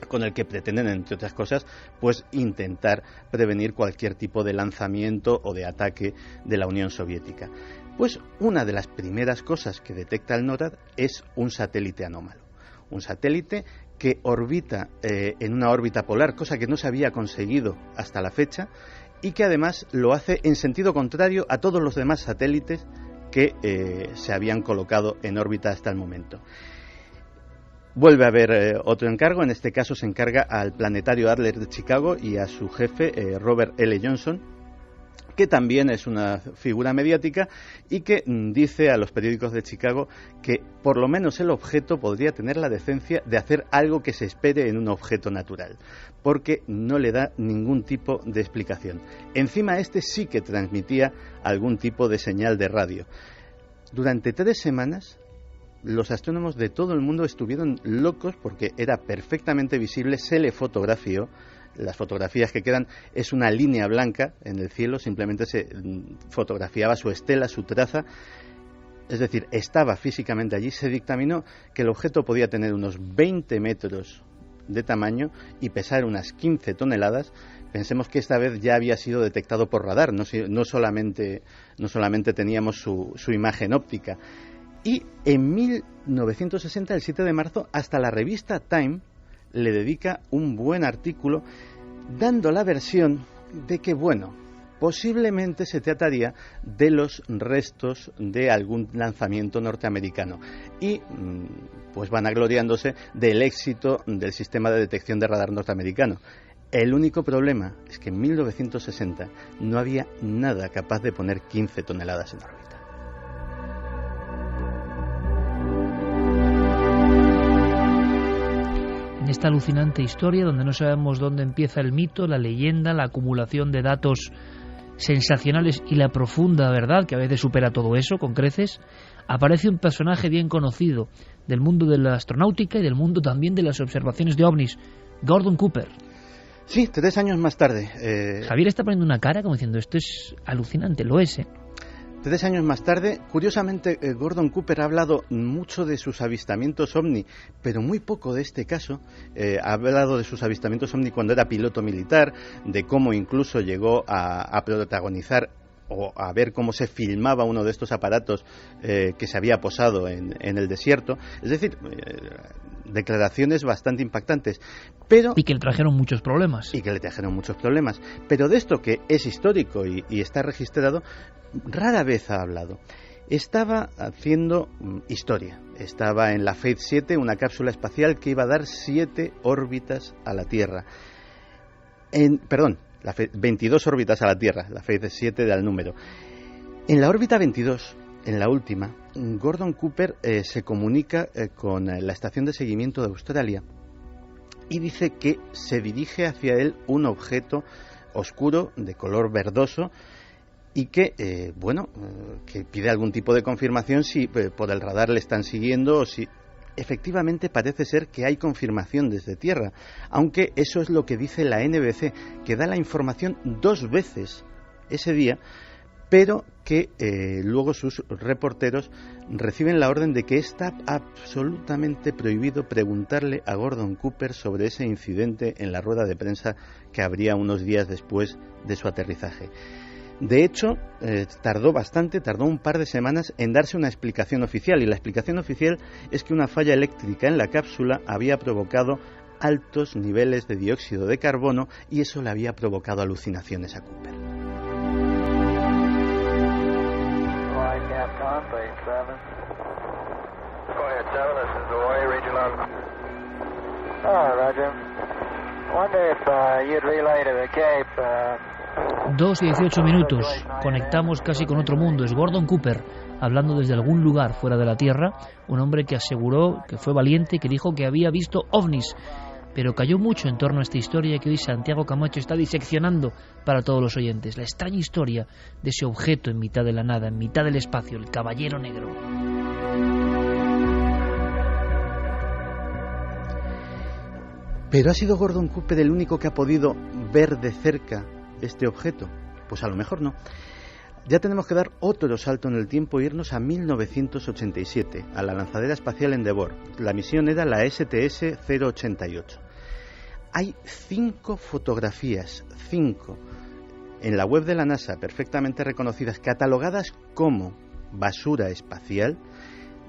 con el que pretenden, entre otras cosas, pues intentar prevenir cualquier tipo de lanzamiento o de ataque de la Unión Soviética. Pues una de las primeras cosas que detecta el NORAD es un satélite anómalo. Un satélite que orbita en una órbita polar, cosa que no se había conseguido hasta la fecha, y que además lo hace en sentido contrario a todos los demás satélites que se habían colocado en órbita hasta el momento. Vuelve a haber otro encargo, en este caso se encarga al Planetario Adler de Chicago y a su jefe, Robert L. Johnson, que también es una figura mediática y que dice a los periódicos de Chicago que por lo menos el objeto podría tener la decencia de hacer algo que se espere en un objeto natural, porque no le da ningún tipo de explicación. Encima este sí que transmitía algún tipo de señal de radio. Durante 3 semanas los astrónomos de todo el mundo estuvieron locos porque era perfectamente visible, se le fotografió. Las fotografías que quedan es una línea blanca en el cielo, simplemente se fotografiaba su estela, su traza, es decir, estaba físicamente allí. Se dictaminó que el objeto podía tener unos 20 metros de tamaño y pesar unas 15 toneladas. Pensemos que esta vez ya había sido detectado por radar, no solamente teníamos su imagen óptica. Y en 1960, el 7 de marzo, hasta la revista Time le dedica un buen artículo dando la versión de que, bueno, posiblemente se trataría de los restos de algún lanzamiento norteamericano y pues vanagloriándose del éxito del sistema de detección de radar norteamericano. El único problema es que en 1960 no había nada capaz de poner 15 toneladas en órbita. Esta alucinante historia donde no sabemos dónde empieza el mito, la leyenda, la acumulación de datos sensacionales y la profunda verdad, que a veces supera todo eso con creces, aparece un personaje bien conocido del mundo de la astronáutica y del mundo también de las observaciones de ovnis, Gordon Cooper. Sí, 3 años más tarde. Javier está poniendo una cara como diciendo, esto es alucinante, lo es, 3 años más tarde, curiosamente, Gordon Cooper ha hablado mucho de sus avistamientos ovni, pero muy poco de este caso. Ha hablado de sus avistamientos ovni cuando era piloto militar, de cómo incluso llegó a protagonizar o a ver cómo se filmaba uno de estos aparatos que se había posado en el desierto. Es decir, declaraciones bastante impactantes. Pero, y que le trajeron muchos problemas. Pero de esto que es histórico y está registrado, rara vez ha hablado. Estaba haciendo historia. Estaba en la Faith 7, una cápsula espacial que iba a dar 7 órbitas a la Tierra. 22 órbitas a la Tierra, la Faith 7 da el número. En la órbita 22, en la última, Gordon Cooper se comunica con la estación de seguimiento de Australia y dice que se dirige hacia él un objeto oscuro de color verdoso y que, que pide algún tipo de confirmación si por el radar le están siguiendo o si efectivamente parece ser que hay confirmación desde tierra, aunque eso es lo que dice la NBC, que da la información 2 veces ese día, pero que luego sus reporteros reciben la orden de que está absolutamente prohibido preguntarle a Gordon Cooper sobre ese incidente en la rueda de prensa que habría unos días después de su aterrizaje. De hecho, tardó un par de semanas en darse una explicación oficial, y la explicación oficial es que una falla eléctrica en la cápsula había provocado altos niveles de dióxido de carbono y eso le había provocado alucinaciones a Cooper. Dos y 18 minutos, conectamos casi con otro mundo. Es Gordon Cooper hablando desde algún lugar fuera de la Tierra, un hombre que aseguró que fue valiente y que dijo que había visto ovnis, pero cayó mucho en torno a esta historia que hoy Santiago Camacho está diseccionando para todos los oyentes, la extraña historia de ese objeto en mitad de la nada, en mitad del espacio, el Caballero Negro. ¿Pero ha sido Gordon Cooper el único que ha podido ver de cerca este objeto? Pues a lo mejor no. Ya tenemos que dar otro salto en el tiempo e irnos a 1987, a la lanzadera espacial Endeavour. La misión era la STS-088. Hay 5 fotografías, 5, en la web de la NASA, perfectamente reconocidas, catalogadas como basura espacial,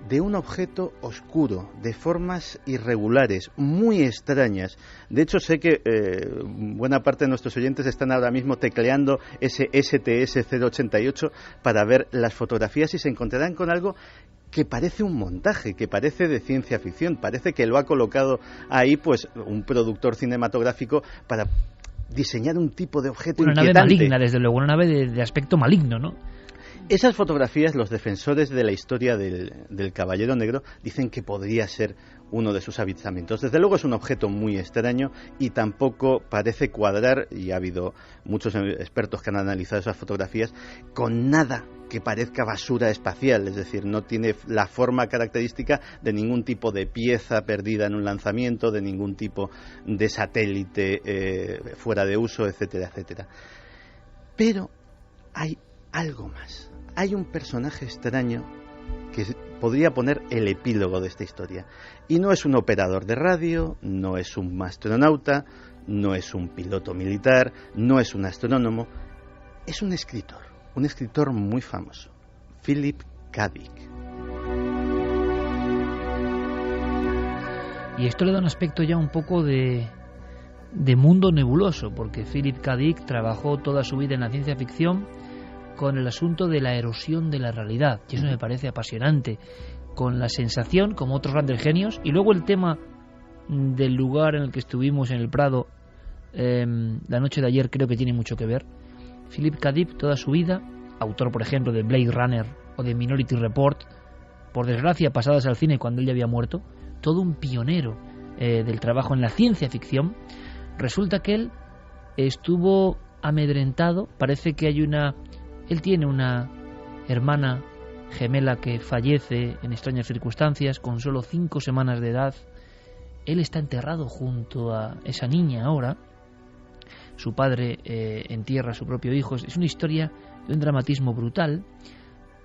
de un objeto oscuro, de formas irregulares, muy extrañas. De hecho, sé que buena parte de nuestros oyentes están ahora mismo tecleando ese STS-088 para ver las fotografías y se encontrarán con algo que parece un montaje, que parece de ciencia ficción, parece que lo ha colocado ahí pues un productor cinematográfico para diseñar un tipo de objeto inquietante. Una nave maligna, desde luego, una nave de aspecto maligno, ¿no? Esas fotografías, los defensores de la historia del Caballero Negro dicen que podría ser uno de sus avistamientos. Desde luego es un objeto muy extraño y tampoco parece cuadrar, y ha habido muchos expertos que han analizado esas fotografías, con nada que parezca basura espacial, es decir, no tiene la forma característica de ningún tipo de pieza perdida en un lanzamiento, de ningún tipo de satélite fuera de uso, etcétera, etcétera. Pero hay algo más. Hay un personaje extraño que podría poner el epílogo de esta historia. Y no es un operador de radio, no es un astronauta, no es un piloto militar, no es un astrónomo. Es un escritor muy famoso, Philip K. Dick. Y esto le da un aspecto ya un poco de mundo nebuloso, porque Philip K. Dick trabajó toda su vida en la ciencia ficción con el asunto de la erosión de la realidad, y eso me parece apasionante, con la sensación, como otros grandes genios, y luego el tema del lugar en el que estuvimos en el Prado la noche de ayer creo que tiene mucho que ver. Philip K. Dick, toda su vida, autor por ejemplo de Blade Runner o de Minority Report, por desgracia pasadas al cine cuando él ya había muerto, todo un pionero del trabajo en la ciencia ficción. Resulta que él estuvo amedrentado, parece que él tiene una hermana gemela que fallece en extrañas circunstancias con solo 5 semanas de edad. Él está enterrado junto a esa niña ahora. Su padre entierra a su propio hijo. Es una historia de un dramatismo brutal.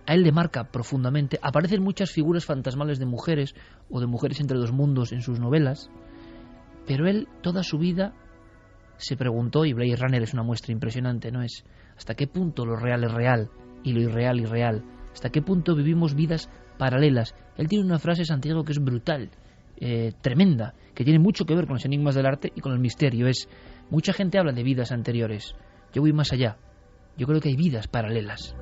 A él le marca profundamente. Aparecen muchas figuras fantasmales de mujeres o de mujeres entre dos mundos en sus novelas. Pero él toda su vida se preguntó, y Blade Runner es una muestra impresionante, ¿no? Es hasta qué punto lo real es real y lo irreal irreal. Hasta qué punto vivimos vidas paralelas. Él tiene una frase, Santiago, que es brutal, tremenda, que tiene mucho que ver con los enigmas del arte y con el misterio. Mucha gente habla de vidas anteriores. Yo voy más allá. Yo creo que hay vidas paralelas.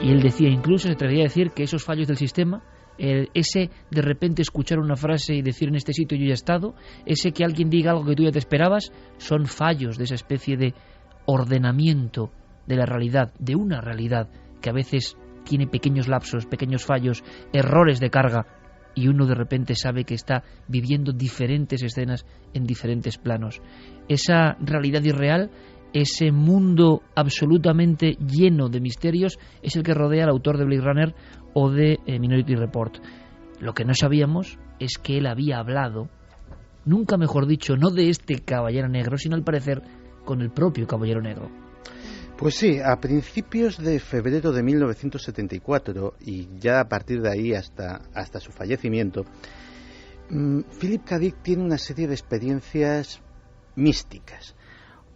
Y él decía, incluso se atrevería a decir que esos fallos del sistema, ese de repente escuchar una frase y decir en este sitio yo ya he estado, ese que alguien diga algo que tú ya te esperabas, son fallos de esa especie de ordenamiento de la realidad, de una realidad que a veces tiene pequeños lapsos, pequeños fallos, errores de carga, y uno de repente sabe que está viviendo diferentes escenas en diferentes planos. Esa realidad irreal, ese mundo absolutamente lleno de misterios, es el que rodea al autor de Blade Runner o de Minority Report. Lo que no sabíamos es que él había hablado, nunca mejor dicho, no de este Caballero Negro, sino al parecer con el propio Caballero Negro. Pues sí, a principios de febrero de 1974, y ya a partir de ahí hasta su fallecimiento, Philip K. Dick tiene una serie de experiencias místicas,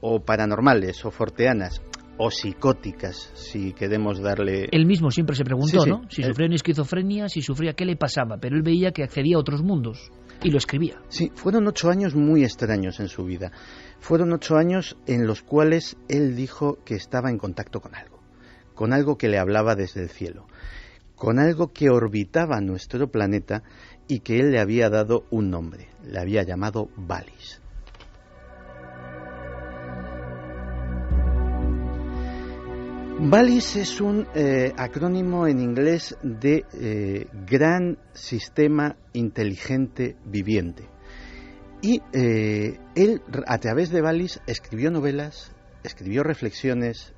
o paranormales, o forteanas, o psicóticas, si queremos darle... Él mismo siempre se preguntó, sí, ¿no? Si sufría una esquizofrenia, si sufría, ¿qué le pasaba? Pero él veía que accedía a otros mundos, y lo escribía. Sí, fueron 8 años muy extraños en su vida. Fueron 8 años en los cuales él dijo que estaba en contacto con algo que le hablaba desde el cielo, con algo que orbitaba nuestro planeta y que él le había dado un nombre, le había llamado Valis. Valis es un acrónimo en inglés de Gran Sistema Inteligente Viviente. Y él, a través de Valis, escribió novelas, escribió reflexiones,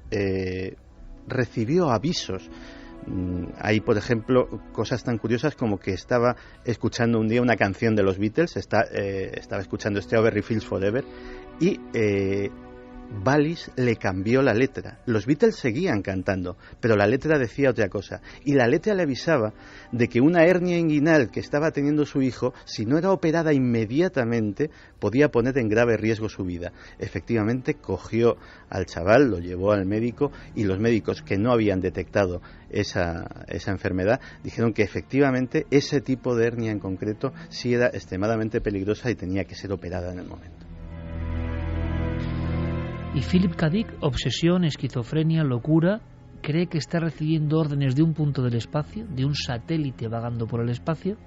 recibió avisos. Hay, por ejemplo, cosas tan curiosas como que estaba escuchando un día una canción de los Beatles, estaba escuchando Strawberry Fields Forever, y Wallis le cambió la letra. Los Beatles seguían cantando, pero la letra decía otra cosa. Y la letra le avisaba de que una hernia inguinal que estaba teniendo su hijo, si no era operada inmediatamente, podía poner en grave riesgo su vida. Efectivamente, cogió al chaval, lo llevó al médico, y los médicos que no habían detectado esa enfermedad dijeron que efectivamente ese tipo de hernia en concreto sí era extremadamente peligrosa y tenía que ser operada en el momento. Y Philip K. Dick, obsesión, esquizofrenia, locura, cree que está recibiendo órdenes de un punto del espacio, de un satélite vagando por el espacio,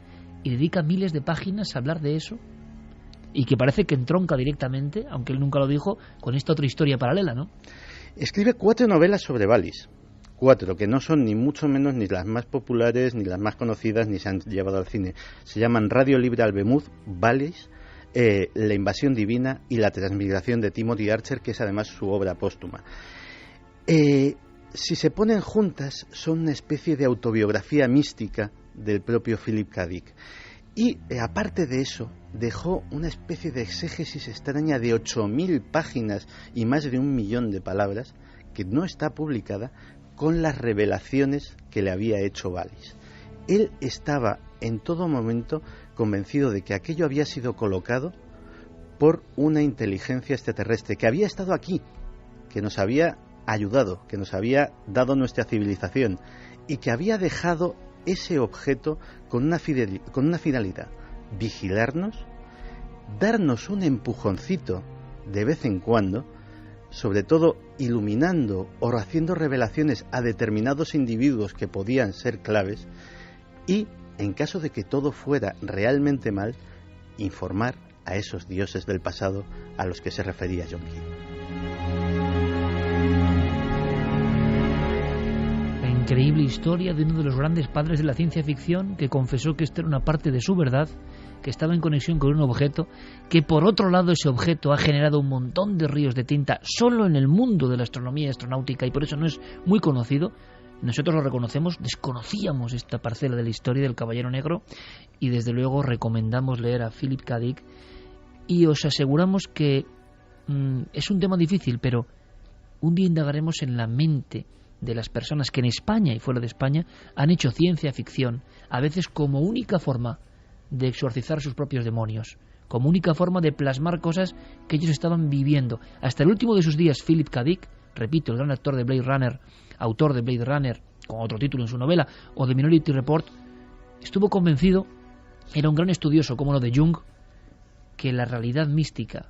y dedica miles de páginas a hablar de eso, y que parece que entronca directamente, aunque él nunca lo dijo, con esta otra historia paralela, ¿no? Escribe 4 novelas sobre Wallis. 4, que no son ni mucho menos ni las más populares, ni las más conocidas, ni se han llevado al cine. Se llaman Radio Libre Albemuth, Wallis, La invasión divina y La transmigración de Timothy Archer, que es además su obra póstuma. Si se ponen juntas, son una especie de autobiografía mística del propio Philip K. Dick. Y aparte de eso, dejó una especie de exégesis extraña de 8.000 páginas y más de 1 millón de palabras, que no está publicada, con las revelaciones que le había hecho Wallis. Él estaba en todo momento convencido de que aquello había sido colocado por una inteligencia extraterrestre, que había estado aquí, que nos había ayudado, que nos había dado nuestra civilización y que había dejado ese objeto con una finalidad: vigilarnos, darnos un empujoncito de vez en cuando, sobre todo iluminando o haciendo revelaciones a determinados individuos que podían ser claves, y en caso de que todo fuera realmente mal, informar a esos dioses del pasado a los que se refería John Keel. La increíble historia de uno de los grandes padres de la ciencia ficción, que confesó que esto era una parte de su verdad, que estaba en conexión con un objeto, que por otro lado ese objeto ha generado un montón de ríos de tinta solo en el mundo de la astronomía y astronáutica, y por eso no es muy conocido. Nosotros lo reconocemos, desconocíamos esta parcela de la historia del Caballero Negro, y desde luego recomendamos leer a Philip K. Dick, y os aseguramos que es un tema difícil, pero un día indagaremos en la mente de las personas que en España y fuera de España han hecho ciencia ficción, a veces como única forma de exorcizar sus propios demonios, como única forma de plasmar cosas que ellos estaban viviendo. Hasta el último de sus días, Philip K. Dick, repito, el gran actor de Blade Runner, autor de Blade Runner, con otro título en su novela, o de Minority Report, estuvo convencido, era un gran estudioso, como lo de Jung, que la realidad mística,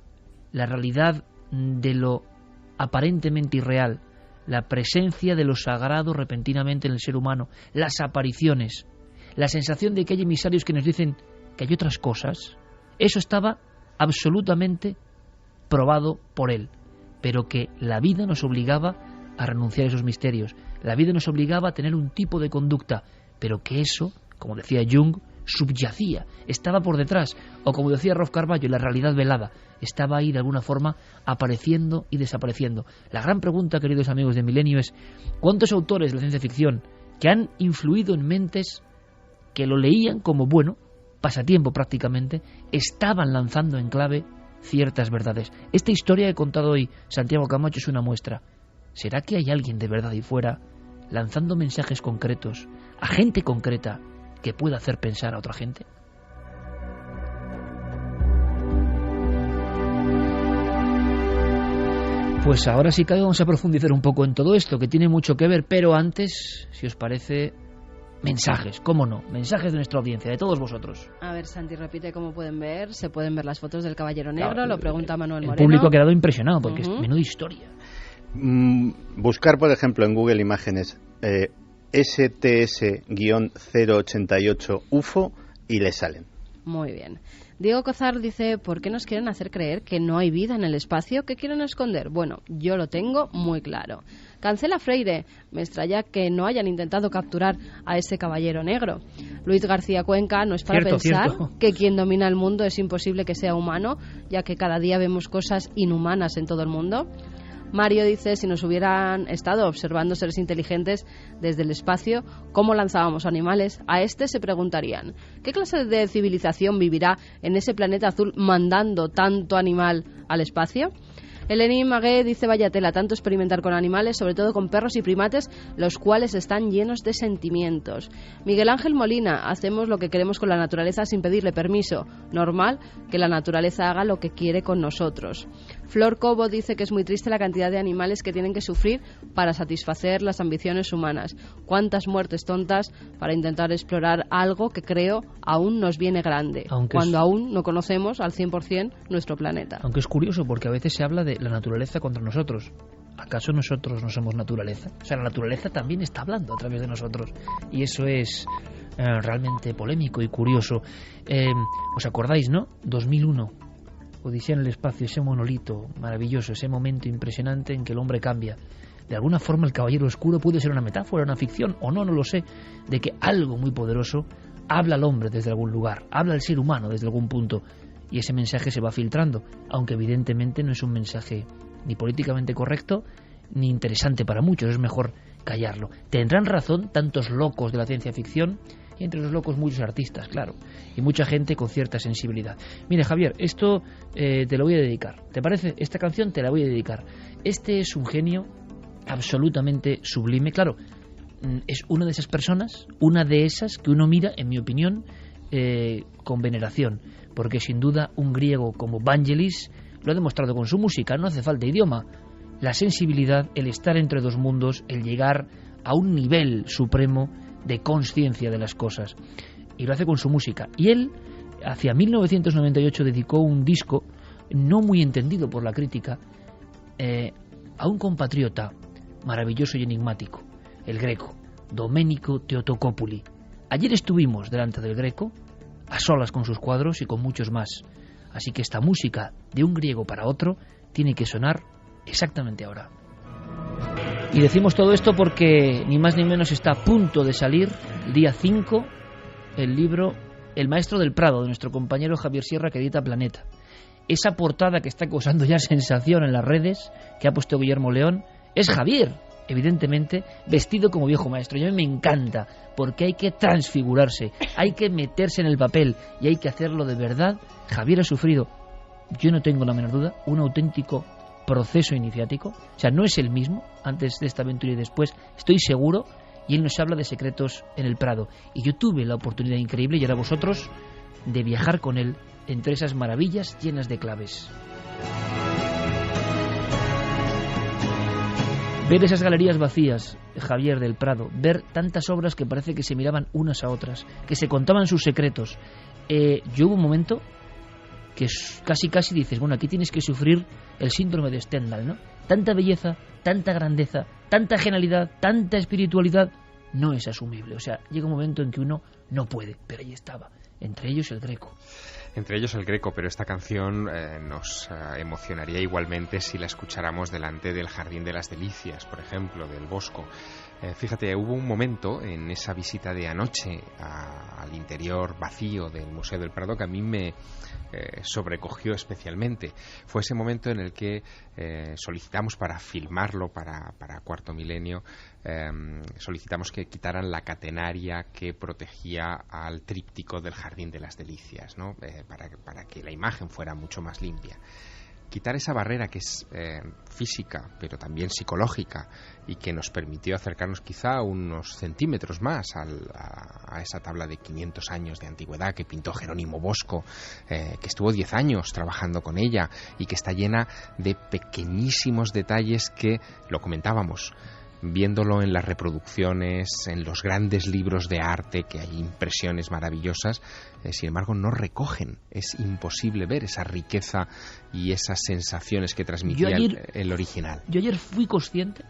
la realidad de lo aparentemente irreal, la presencia de lo sagrado repentinamente en el ser humano, las apariciones, la sensación de que hay emisarios que nos dicen que hay otras cosas, eso estaba absolutamente probado por él, pero que la vida nos obligaba a renunciar a esos misterios, la vida nos obligaba a tener un tipo de conducta, pero que eso, como decía Jung, subyacía, estaba por detrás, o como decía Rolf Carballo, la realidad velada, estaba ahí de alguna forma apareciendo y desapareciendo. La gran pregunta, queridos amigos de Milenio, es ¿cuántos autores de la ciencia ficción que han influido en mentes que lo leían como, bueno, pasatiempo prácticamente, estaban lanzando en clave ciertas verdades? Esta historia que he contado hoy, Santiago Camacho, es una muestra. ¿Será que hay alguien de verdad ahí fuera lanzando mensajes concretos a gente concreta que pueda hacer pensar a otra gente? Pues ahora sí que vamos a profundizar un poco en todo esto, que tiene mucho que ver, pero antes, si os parece, mensajes, cómo no, mensajes de nuestra audiencia, de todos vosotros. A ver, Santi, repite cómo pueden ver, se pueden ver las fotos del Caballero Negro, claro, lo pregunta Manuel Moreno. El público ha quedado impresionado, porque es menuda historia. Buscar, por ejemplo, en Google Imágenes STS-088 UFO y le salen. Muy bien. Diego Cozar dice, ¿por qué nos quieren hacer creer que no hay vida en el espacio? ¿Qué quieren esconder? Bueno, yo lo tengo muy claro. Cancela Freire, me extraña que no hayan intentado capturar a ese Caballero Negro. Luis García Cuenca, no es para pensar que quien domina el mundo es imposible que sea humano, ya que cada día vemos cosas inhumanas en todo el mundo. Mario dice, si nos hubieran estado observando seres inteligentes desde el espacio, ¿cómo lanzábamos animales? A este se preguntarían, ¿qué clase de civilización vivirá en ese planeta azul mandando tanto animal al espacio? Eleni Magué dice: vaya tela, tanto experimentar con animales, sobre todo con perros y primates, los cuales están llenos de sentimientos. Miguel Ángel Molina: hacemos lo que queremos con la naturaleza sin pedirle permiso. Normal que la naturaleza haga lo que quiere con nosotros. Flor Cobo dice que es muy triste la cantidad de animales que tienen que sufrir para satisfacer las ambiciones humanas. Cuántas muertes tontas para intentar explorar algo que creo aún nos viene grande, cuando aún no conocemos al 100% nuestro planeta. Aunque es curioso porque a veces se habla de la naturaleza contra nosotros. ¿Acaso nosotros no somos naturaleza? O sea, la naturaleza también está hablando a través de nosotros. Y eso es realmente polémico y curioso. ¿Os acordáis, no? 2001, Odisea en el espacio, ese monolito maravilloso, ese momento impresionante en que el hombre cambia. De alguna forma el Caballero Oscuro puede ser una metáfora, una ficción, o no, no lo sé, de que algo muy poderoso habla al hombre desde algún lugar, habla al ser humano desde algún punto, y ese mensaje se va filtrando, aunque evidentemente no es un mensaje ni políticamente correcto ni interesante para muchos, es mejor callarlo. Tendrán razón tantos locos de la ciencia ficción, y entre los locos muchos artistas, claro, y mucha gente con cierta sensibilidad. Mire, Javier, esto te lo voy a dedicar, ¿te parece? Esta canción te la voy a dedicar. Este es un genio absolutamente sublime, claro, es una de esas personas, una de esas que uno mira, en mi opinión, con veneración, porque sin duda un griego como Vangelis lo ha demostrado con su música, no hace falta idioma, la sensibilidad, el estar entre dos mundos, el llegar a un nivel supremo de conciencia de las cosas, y lo hace con su música. Y él, hacia 1998, dedicó un disco no muy entendido por la crítica a un compatriota maravilloso y enigmático, el Greco, Domenico Theotokopoulos. Ayer estuvimos delante del Greco, a solas con sus cuadros y con muchos más. Así que esta música de un griego para otro tiene que sonar exactamente ahora. Y decimos todo esto porque ni más ni menos está a punto de salir, el día 5, el libro El Maestro del Prado, de nuestro compañero Javier Sierra, que edita Planeta. Esa portada que está causando ya sensación en las redes, que ha puesto Guillermo León, es Javier, evidentemente, vestido como viejo maestro. Y a mí me encanta, porque hay que transfigurarse, hay que meterse en el papel y hay que hacerlo de verdad. Javier ha sufrido, yo no tengo la menor duda, un auténtico proceso iniciático. O sea, no es el mismo antes de esta aventura y después, estoy seguro, y él nos habla de secretos en el Prado. Y yo tuve la oportunidad increíble, y ahora vosotros, de viajar con él entre esas maravillas llenas de claves. Ver esas galerías vacías, Javier, del Prado, ver tantas obras que parece que se miraban unas a otras, que se contaban sus secretos. Yo hubo un momento que casi dices, bueno, aquí tienes que sufrir el síndrome de Stendhal, ¿no? Tanta belleza, tanta grandeza, tanta genialidad, tanta espiritualidad, no es asumible. O sea, llega un momento en que uno no puede, pero ahí estaba, entre ellos el Greco. Entre ellos el Greco, pero esta canción nos emocionaría igualmente si la escucháramos delante del Jardín de las Delicias, por ejemplo, del Bosco. Fíjate, hubo un momento en esa visita de anoche al interior vacío del Museo del Prado que a mí me sobrecogió especialmente. Fue ese momento en el que solicitamos para filmarlo para Cuarto Milenio, solicitamos que quitaran la catenaria que protegía al tríptico del Jardín de las Delicias, ¿no? Para que la imagen fuera mucho más limpia. Quitar esa barrera que es física, pero también psicológica, y que nos permitió acercarnos quizá unos centímetros más a esa tabla de 500 años de antigüedad que pintó Jerónimo Bosco, que estuvo 10 años trabajando con ella y que está llena de pequeñísimos detalles que, lo comentábamos, viéndolo en las reproducciones, en los grandes libros de arte, que hay impresiones maravillosas, sin embargo no recogen, es imposible ver esa riqueza y esas sensaciones que transmitía el original. Yo ayer fui consciente,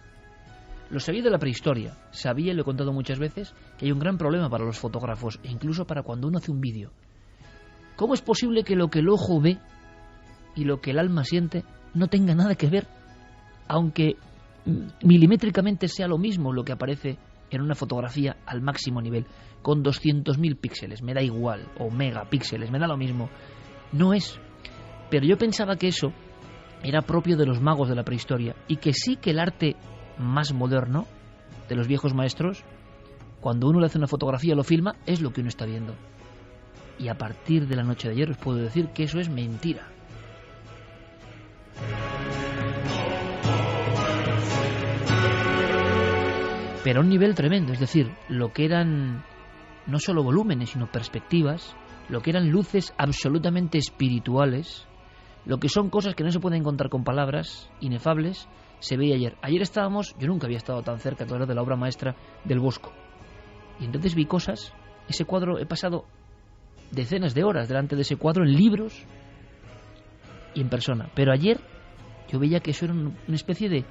lo sabía de la prehistoria, sabía, y lo he contado muchas veces, que hay un gran problema para los fotógrafos, e incluso para cuando uno hace un vídeo. ¿Cómo es posible que lo que el ojo ve y lo que el alma siente no tenga nada que ver, aunque milimétricamente sea lo mismo lo que aparece en una fotografía al máximo nivel, con 200.000 píxeles, me da igual, o megapíxeles, me da lo mismo? No es. Pero yo pensaba que eso era propio de los magos de la prehistoria, y que sí, que el arte más moderno de los viejos maestros, cuando uno le hace una fotografía, lo filma, es lo que uno está viendo. Y a partir de la noche de ayer os puedo decir que eso es mentira. pero a un nivel tremendo, es decir, lo que eran no solo volúmenes, sino perspectivas, lo que eran luces absolutamente espirituales, lo que son cosas que no se pueden encontrar con palabras, inefables, se veía ayer. Ayer estábamos, yo nunca había estado tan cerca, claro, de la obra maestra del Bosco. Y entonces vi cosas, ese cuadro, he pasado decenas de horas delante de ese cuadro en libros y en persona. Pero ayer yo veía que eso era una especie de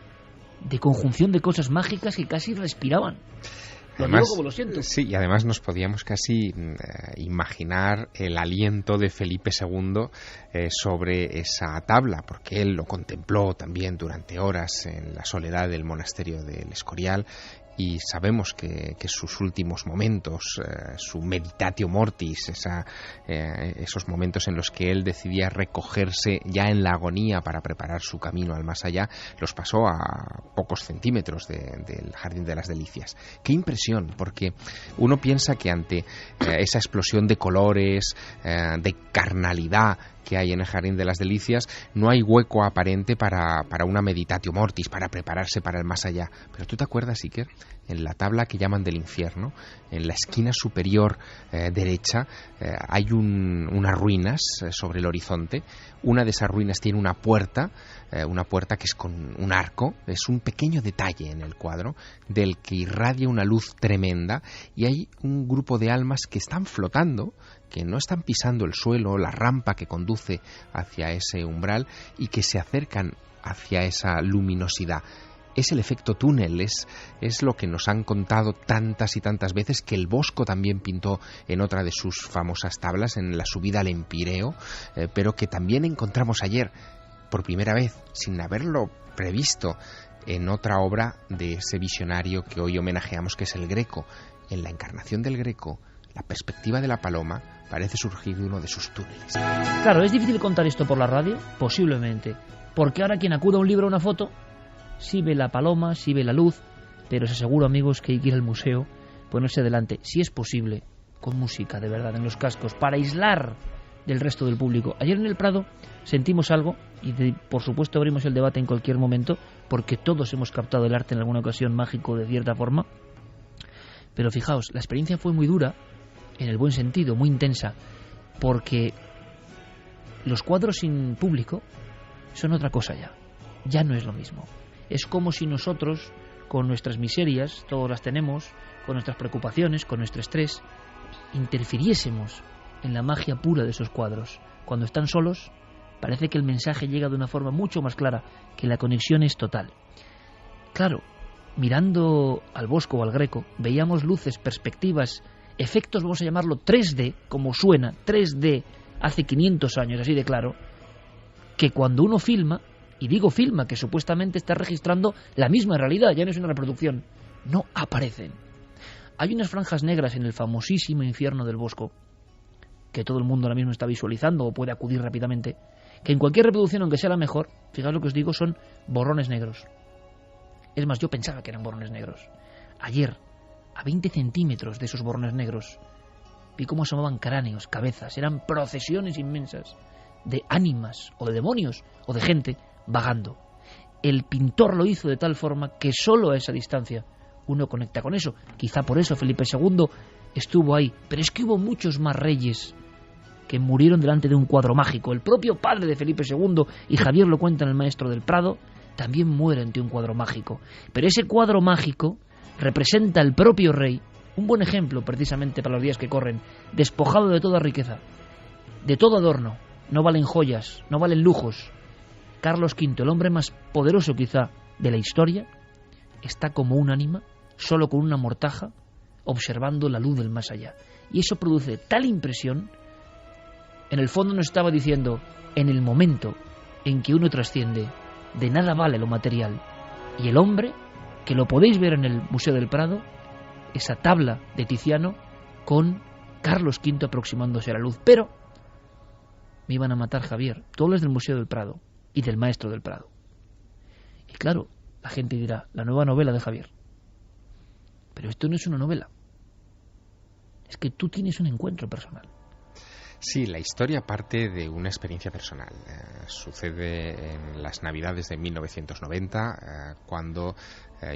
conjunción de cosas mágicas que casi respiraban. Además, digo como lo siento. Sí, y además nos podíamos casi imaginar el aliento de Felipe II sobre esa tabla, porque él lo contempló también durante horas en la soledad del monasterio del Escorial, y sabemos que sus últimos momentos, su meditatio mortis, esos momentos en los que él decidía recogerse ya en la agonía para preparar su camino al más allá, los pasó a pocos centímetros del Jardín de las Delicias. ¡Qué impresión! Porque uno piensa que ante esa explosión de colores, de carnalidad que hay en el Jardín de las Delicias, no hay hueco aparente para una meditatio mortis, para prepararse para el más allá. Pero ¿tú te acuerdas, Iker? En la tabla que llaman del infierno, en la esquina superior derecha, hay unas ruinas sobre el horizonte. Una de esas ruinas tiene una puerta que es con un arco. Es un pequeño detalle en el cuadro del que irradia una luz tremenda, y hay un grupo de almas que están flotando, que no están pisando el suelo, la rampa que conduce hacia ese umbral, y que se acercan hacia esa luminosidad. Es el efecto túnel, es lo que nos han contado tantas y tantas veces, que el Bosco también pintó en otra de sus famosas tablas, en la subida al Empireo, pero que también encontramos ayer, por primera vez, sin haberlo previsto, en otra obra de ese visionario que hoy homenajeamos, que es el Greco. En la encarnación del Greco, la perspectiva de la paloma parece surgir de uno de sus túneles. Claro, ¿es difícil contar esto por la radio? Posiblemente. Porque ahora quien acuda a un libro o una foto, sí ve la paloma, sí ve la luz, pero os aseguro, amigos, que hay que ir al museo, ponerse delante, si es posible, con música, de verdad, en los cascos, para aislar del resto del público. Ayer en el Prado sentimos algo, y por supuesto abrimos el debate en cualquier momento, porque todos hemos captado el arte en alguna ocasión mágico de cierta forma. Pero fijaos, la experiencia fue muy dura, en el buen sentido, muy intensa, porque los cuadros sin público son otra cosa ya no es lo mismo. Es como si nosotros, con nuestras miserias, todas las tenemos, con nuestras preocupaciones, con nuestro estrés, interfiriésemos en la magia pura de esos cuadros. Cuando están solos, parece que el mensaje llega de una forma mucho más clara, que la conexión es total. Claro, mirando al Bosco o al Greco, veíamos luces, perspectivas, efectos, vamos a llamarlo 3D, como suena, 3D hace 500 años, así de claro, que cuando uno filma, y digo filma, que supuestamente está registrando la misma realidad, ya no es una reproducción, no aparecen. Hay unas franjas negras en el famosísimo infierno del Bosco, que todo el mundo ahora mismo está visualizando o puede acudir rápidamente, que en cualquier reproducción, aunque sea la mejor, fijaos lo que os digo, son borrones negros. Es más, yo pensaba que eran borrones negros. Ayer, a 20 centímetros de esos borrones negros, vi cómo asomaban cráneos, cabezas, eran procesiones inmensas de ánimas, o de demonios, o de gente vagando. El pintor lo hizo de tal forma que solo a esa distancia uno conecta con eso. Quizá por eso Felipe II estuvo ahí. Pero es que hubo muchos más reyes que murieron delante de un cuadro mágico. El propio padre de Felipe II, y Javier lo cuenta en El Maestro del Prado, también muere ante un cuadro mágico. Pero ese cuadro mágico representa al propio rey, un buen ejemplo precisamente para los días que corren, despojado de toda riqueza, de todo adorno. No valen joyas, no valen lujos. Carlos V, el hombre más poderoso quizá de la historia, está como un ánima, solo con una mortaja, observando la luz del más allá. Y eso produce tal impresión. En el fondo nos estaba diciendo, en el momento en que uno trasciende, de nada vale lo material. Y el hombre, que lo podéis ver en el Museo del Prado, esa tabla de Tiziano con Carlos V aproximándose a la luz. Pero me iban a matar, Javier. Tú hablas del Museo del Prado y del Maestro del Prado. Y claro, la gente dirá, la nueva novela de Javier. Pero esto no es una novela. Es que tú tienes un encuentro personal. Sí, la historia parte de una experiencia personal. Sucede en las Navidades de 1990, cuando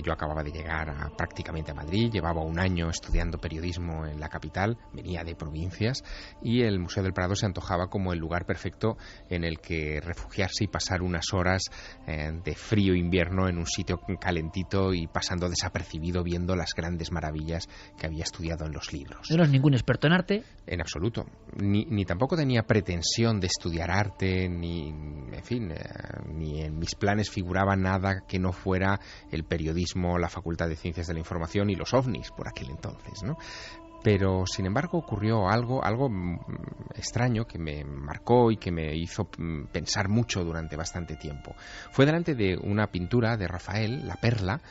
Yo acababa de llegar prácticamente a Madrid, llevaba un año estudiando periodismo en la capital, venía de provincias, y el Museo del Prado se antojaba como el lugar perfecto en el que refugiarse y pasar unas horas de frío invierno en un sitio calentito y pasando desapercibido viendo las grandes maravillas que había estudiado en los libros. No eres ningún experto en arte. En absoluto. Ni tampoco tenía pretensión de estudiar arte, ni en mis planes figuraba nada que no fuera el periodismo, la Facultad de Ciencias de la Información y los ovnis por aquel entonces, ¿no? Pero, sin embargo, ocurrió algo extraño que me marcó y que me hizo pensar mucho durante bastante tiempo. Fue delante de una pintura de Rafael, La Perla.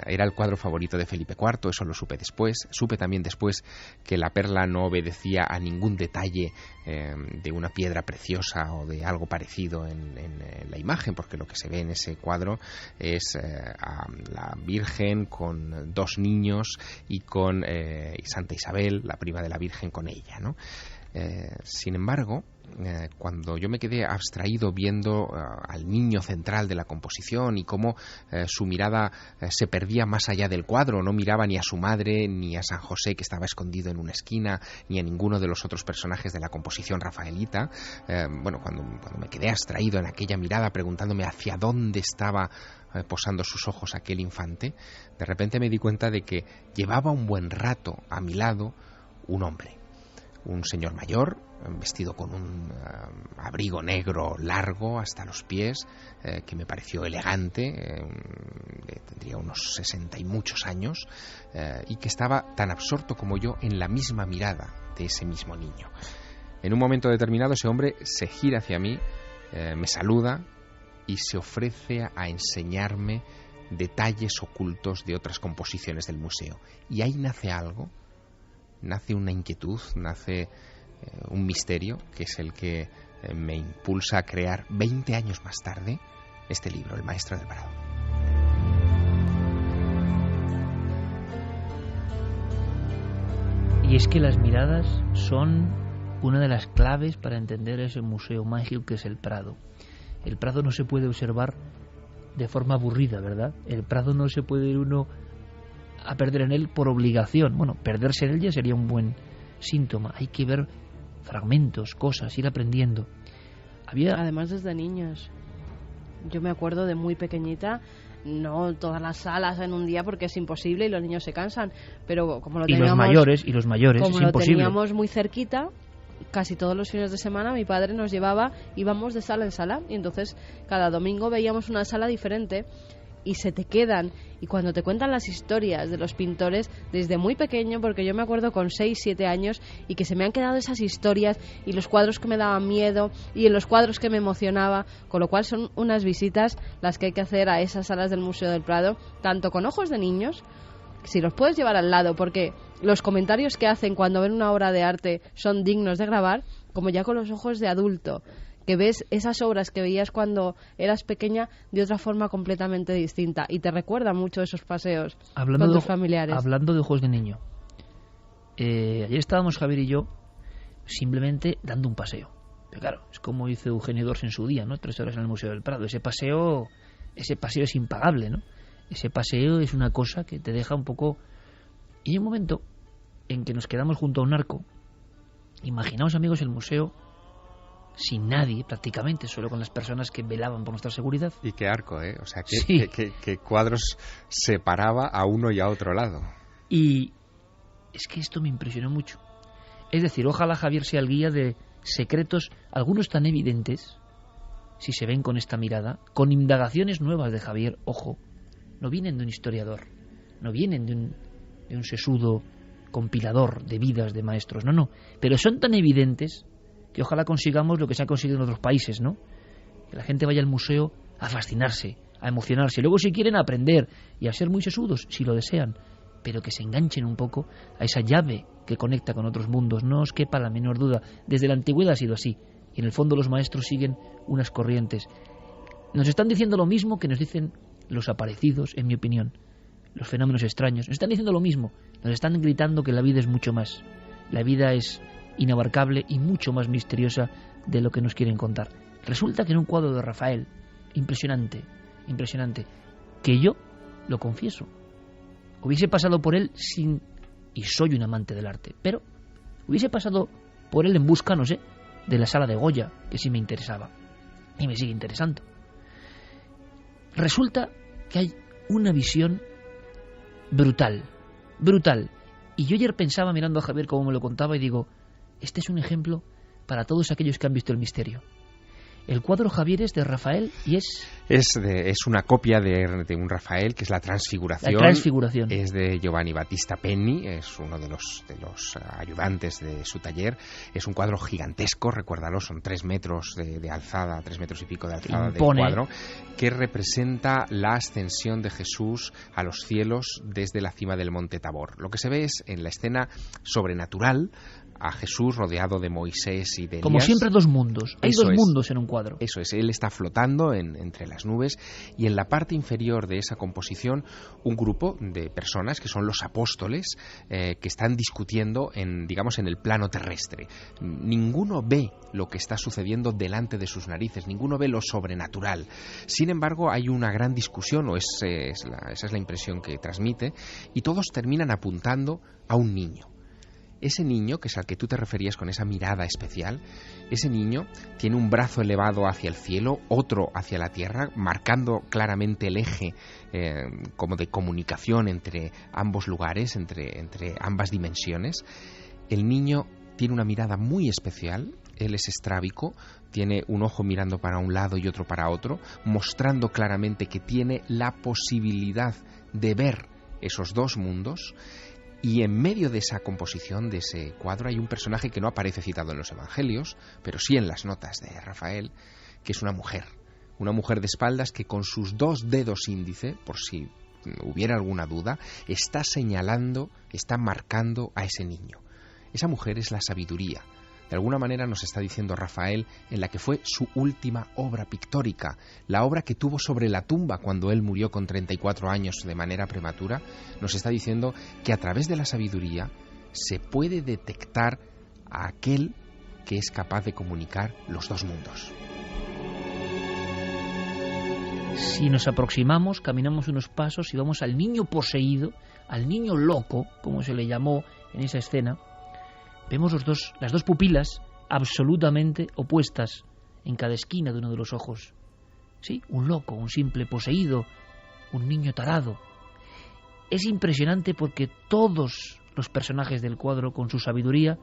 Era el cuadro favorito de Felipe IV, eso lo supe después. Supe también después que La Perla no obedecía a ningún detalle de una piedra preciosa o de algo parecido en la imagen, porque lo que se ve en ese cuadro es a la Virgen con dos niños y con Santa Isabel, la prima de la Virgen, con ella, ¿no? Sin embargo, cuando yo me quedé abstraído viendo al niño central de la composición y cómo su mirada se perdía más allá del cuadro, no miraba ni a su madre, ni a San José que estaba escondido en una esquina, ni a ninguno de los otros personajes de la composición rafaelita, cuando me quedé abstraído en aquella mirada preguntándome hacia dónde estaba posando sus ojos aquel infante, de repente me di cuenta de que llevaba un buen rato a mi lado un hombre. Un señor mayor, vestido con un abrigo negro largo hasta los pies, que me pareció elegante, tendría unos 60 y muchos años, y que estaba tan absorto como yo en la misma mirada de ese mismo niño. En un momento determinado ese hombre se gira hacia mí, me saluda y se ofrece a enseñarme detalles ocultos de otras composiciones del museo. Y ahí nace algo. Nace una inquietud, nace un misterio, que es el que me impulsa a crear 20 años más tarde este libro, El Maestro del Prado. Y es que las miradas son una de las claves para entender ese museo mágico que es el Prado. El Prado no se puede observar de forma aburrida, ¿verdad? El Prado no se puede ir uno a perder en él por obligación. Bueno, perderse en él ya sería un buen síntoma. Hay que ver fragmentos, cosas, ir aprendiendo. Además, desde niños. Yo me acuerdo de muy pequeñita, no todas las salas en un día porque es imposible y los niños se cansan, pero como lo teníamos... Y los mayores, como es lo imposible. Teníamos muy cerquita, casi todos los fines de semana mi padre nos llevaba, íbamos de sala en sala, y entonces cada domingo veíamos una sala diferente. Y se te quedan, y cuando te cuentan las historias de los pintores desde muy pequeño, porque yo me acuerdo con 6, 7 años y que se me han quedado esas historias y los cuadros que me daban miedo y en los cuadros que me emocionaba, con lo cual son unas visitas las que hay que hacer a esas salas del Museo del Prado, tanto con ojos de niños, si los puedes llevar al lado, porque los comentarios que hacen cuando ven una obra de arte son dignos de grabar, como ya con los ojos de adulto, que ves esas obras que veías cuando eras pequeña de otra forma completamente distinta y te recuerda mucho esos paseos con tus familiares. Hablando de ojos de niño, ayer estábamos Javier y yo simplemente dando un paseo. Pero claro, es como hizo Eugenio Dors en su día, ¿no? 3 horas en el Museo del Prado. Ese paseo es impagable, ¿no? Ese paseo es una cosa que te deja un poco... Y hay un momento en que nos quedamos junto a un arco. Imaginaos, amigos, el museo sin nadie prácticamente, solo con las personas que velaban por nuestra seguridad. Y qué arco, ¿eh? O sea, sí. qué cuadros separaba a uno y a otro lado. Y es que esto me impresionó mucho. Es decir, ojalá Javier sea el guía de secretos, algunos tan evidentes, si se ven con esta mirada, con indagaciones nuevas de Javier, ojo, no vienen de un historiador, no vienen de un sesudo compilador de vidas de maestros, no, pero son tan evidentes que ojalá consigamos lo que se ha conseguido en otros países, ¿no? Que la gente vaya al museo a fascinarse, a emocionarse, luego si quieren a aprender y a ser muy sesudos, si lo desean, pero que se enganchen un poco a esa llave que conecta con otros mundos. No os quepa la menor duda, desde la antigüedad ha sido así, y en el fondo los maestros siguen unas corrientes. Nos están diciendo lo mismo que nos dicen los aparecidos, en mi opinión, los fenómenos extraños. Nos están diciendo lo mismo, nos están gritando que la vida es mucho más. La vida es inabarcable y mucho más misteriosa de lo que nos quieren contar. Resulta que en un cuadro de Rafael, impresionante, que yo lo confieso. Hubiese pasado por él sin... y soy un amante del arte, pero hubiese pasado por él en busca, no sé, de la sala de Goya, que sí me interesaba, y me sigue interesando. Resulta que hay una visión brutal, brutal. Y yo ayer pensaba, mirando a Javier cómo me lo contaba, y digo, este es un ejemplo para todos aquellos que han visto el misterio. El cuadro, Javier, es de Rafael y es una copia de un Rafael, que es la Transfiguración. La Transfiguración. Es de Giovanni Battista Penni, es uno de los ayudantes de su taller. Es un cuadro gigantesco, recuérdalo, son 3 metros de alzada, 3 metros y pico de alzada del cuadro, que representa la ascensión de Jesús a los cielos desde la cima del monte Tabor. Lo que se ve es, en la escena sobrenatural, a Jesús rodeado de Moisés y de Elías. Como siempre, 2 mundos. Hay 2 mundos en un cuadro. Eso es, él está flotando entre las nubes, y en la parte inferior de esa composición un grupo de personas que son los apóstoles, que están discutiendo en el plano terrestre. Ninguno ve lo que está sucediendo delante de sus narices, ninguno ve lo sobrenatural. Sin embargo, hay una gran discusión, o esa es la impresión que transmite, y todos terminan apuntando a un niño. Ese niño, que es al que tú te referías con esa mirada especial, ese niño tiene un brazo elevado hacia el cielo, otro hacia la tierra, marcando claramente el eje como de comunicación entre ambos lugares, entre ambas dimensiones. El niño tiene una mirada muy especial, él es estrábico, tiene un ojo mirando para un lado y otro para otro, mostrando claramente que tiene la posibilidad de ver esos 2 mundos. Y en medio de esa composición, de ese cuadro, hay un personaje que no aparece citado en los evangelios, pero sí en las notas de Rafael, que es una mujer de espaldas que con sus 2 dedos índice, por si hubiera alguna duda, está señalando, está marcando a ese niño. Esa mujer es la sabiduría. De alguna manera nos está diciendo Rafael en la que fue su última obra pictórica, la obra que tuvo sobre la tumba cuando él murió con 34 años de manera prematura. Nos está diciendo que a través de la sabiduría se puede detectar a aquel que es capaz de comunicar los 2 mundos. Si nos aproximamos, caminamos unos pasos y vamos al niño poseído, al niño loco, como se le llamó en esa escena, vemos las dos pupilas absolutamente opuestas en cada esquina de uno de los ojos. Sí, un loco, un simple poseído, un niño tarado. Es impresionante porque todos los personajes del cuadro, con su sabiduría,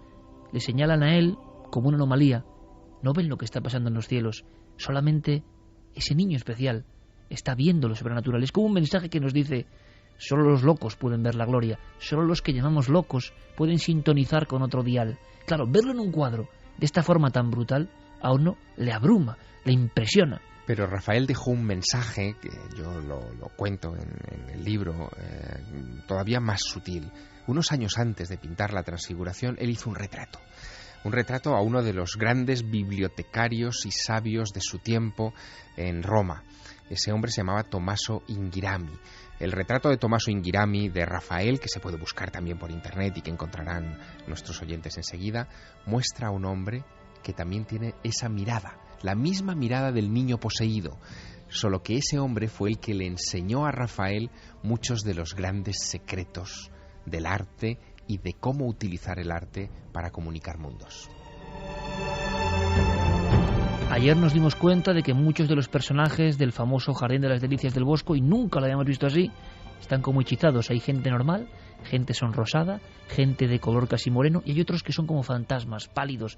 le señalan a él como una anomalía. No ven lo que está pasando en los cielos, solamente ese niño especial está viendo lo sobrenatural. Es como un mensaje que nos dice: solo los locos pueden ver la gloria, solo los que llamamos locos pueden sintonizar con otro dial. Claro, verlo en un cuadro de esta forma tan brutal a uno le abruma, le impresiona. Pero Rafael dejó un mensaje, que yo lo cuento en el libro, todavía más sutil. Unos años antes de pintar la Transfiguración, él hizo un retrato a uno de los grandes bibliotecarios y sabios de su tiempo en Roma. Ese hombre se llamaba Tommaso Inghirami. El retrato de Tommaso Inghirami de Rafael, que se puede buscar también por internet y que encontrarán nuestros oyentes enseguida, muestra a un hombre que también tiene esa mirada, la misma mirada del niño poseído, solo que ese hombre fue el que le enseñó a Rafael muchos de los grandes secretos del arte y de cómo utilizar el arte para comunicar mundos. Ayer nos dimos cuenta de que muchos de los personajes del famoso Jardín de las Delicias del Bosco, y nunca lo habíamos visto así, están como hechizados. Hay gente normal, gente sonrosada, gente de color casi moreno, y hay otros que son como fantasmas, pálidos.